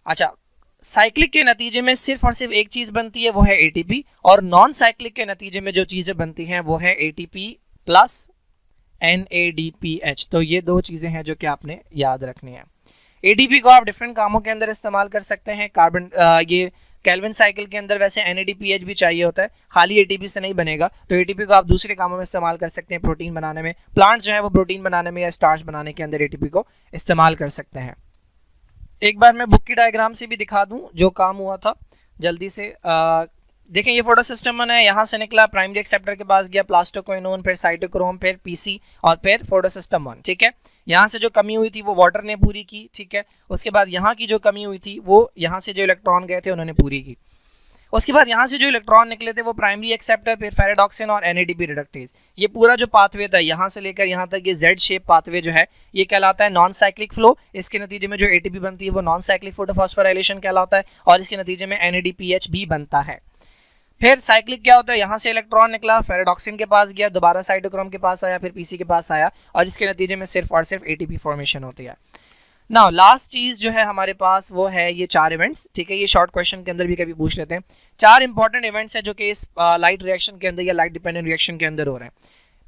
अच्छा, साइक्लिक के नतीजे में सिर्फ और सिर्फ एक चीज बनती है, वो है ATP, और नॉन साइक्लिक के नतीजे में जो चीजें बनती हैं वो है ATP प्लस NADPH। तो ये 2 चीजें हैं जो कि आपने याद रखनी है। ATP को आप डिफरेंट कामों के अंदर इस्तेमाल कर सकते हैं। कार्बन ये केल्विन साइकिल के अंदर वैसे NADPH भी चाहिए होता है, खाली ATP से नहीं बनेगा, तो ATP को आप दूसरे कामों में इस्तेमाल कर सकते हैं, प्रोटीन बनाने में। प्लांट्स जो है वो प्रोटीन बनाने में या स्टार्च बनाने के अंदर ATP को इस्तेमाल कर सकते हैं। एक बार मैं बुक की डायग्राम से भी दिखा दूं जो काम हुआ था जल्दी से। देखें ये फोटो सिस्टम 1 है, यहाँ से निकला, प्राइमरी एक्सेप्टर के पास गया, प्लास्टोक्विनोन, फिर साइटोक्रोम, फिर PC और फिर फोटो सिस्टम 1। ठीक है, यहाँ से जो कमी हुई थी वो वाटर ने पूरी की। ठीक है, उसके बाद यहाँ की जो कमी हुई थी वो यहाँ से जो इलेक्ट्रॉन गए थे उन्होंने पूरी की। उसके बाद यहाँ से जो इलेक्ट्रॉन निकले थे वो प्राइमरी एक्सेप्टर, फिर फेरेडॉक्सिन और NADP रिडक्टेज। ये पूरा जो पाथवे था यहाँ से लेकर यहाँ तक, ये Z शेप पाथवे जो है ये कहलाता है नॉन साइक्लिक फ्लो। इसके नतीजे में जो ATP बनती है वो नॉन साइक्लिक फोटोफॉस्फोराइलेशन कहलाता है, और इसके नतीजे में NADPH भी बनता है। फिर साइक्लिक क्या होता है? यहाँ से इलेक्ट्रॉन निकला, फेरेडॉक्सिन के पास गया, दोबारा साइटोक्रोम के पास आया, फिर PC के पास आया, और इसके नतीजे में सिर्फ और सिर्फ ATP फॉर्मेशन होती है। नाउ लास्ट चीज जो है हमारे पास वो है ये 4 इवेंट्स। ठीक है, ये शॉर्ट क्वेश्चन के अंदर भी कभी पूछ लेते हैं। 4 इंपॉर्टेंट इवेंट्स है जो कि इस लाइट रिएक्शन के अंदर या लाइट डिपेंडेंट रिएक्शन के अंदर हो रहे हैं।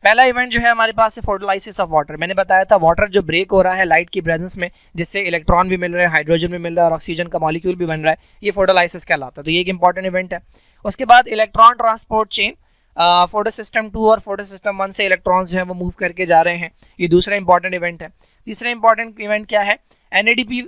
पहला इवेंट जो है हमारे पास है फोटोलाइसिस ऑफ वाटर। मैंने बताया था वाटर जो ब्रेक हो रहा है लाइट की प्रेजेंस में, जिससे इलेक्ट्रॉन भी मिल रहे हैं, हाइड्रोजन भी मिल रहा है और ऑक्सीजन का मॉलिक्यूल भी बन रहा है, ये फोटोलाइसिस कहलाता है। तो ये एक इंपॉर्टेंट इवेंट है। उसके बाद electron transport chain, photo system 2 और फोटो सिस्टम 1 से इलेक्ट्रॉन्स जो है वो मूव करके जा रहे हैं, ये दूसरा इंपॉर्टेंट इवेंट है। तीसरा इंपॉर्टेंट इवेंट क्या है? NADP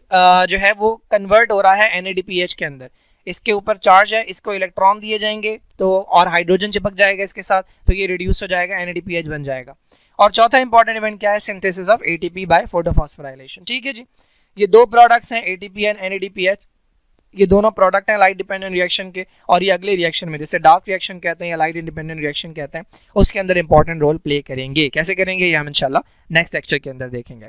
जो है वो कन्वर्ट हो रहा है NADPH के अंदर। इसके ऊपर चार्ज है, इसको इलेक्ट्रॉन दिए जाएंगे तो और हाइड्रोजन चिपक जाएगा इसके साथ, तो ये रिड्यूस हो जाएगा, NADPH बन जाएगा। और चौथा इंपॉर्टेंट इवेंट क्या है? Synthesis of ATP by photophosphorylation. ठीक है जी, ये 2 प्रोडक्ट्स हैं ATP एंड NADPH। ये दोनों प्रोडक्ट हैं लाइट डिपेंडेंट रिएक्शन के, और ये अगले रिएक्शन में, जैसे डार्क रिएक्शन कहते हैं या लाइट इंडिपेंडेंट रिएक्शन कहते हैं, उसके अंदर इंपॉर्टेंट रोल प्ले करेंगे। कैसे करेंगे ये हम इंशाल्लाह नेक्स्ट लेक्चर के अंदर देखेंगे।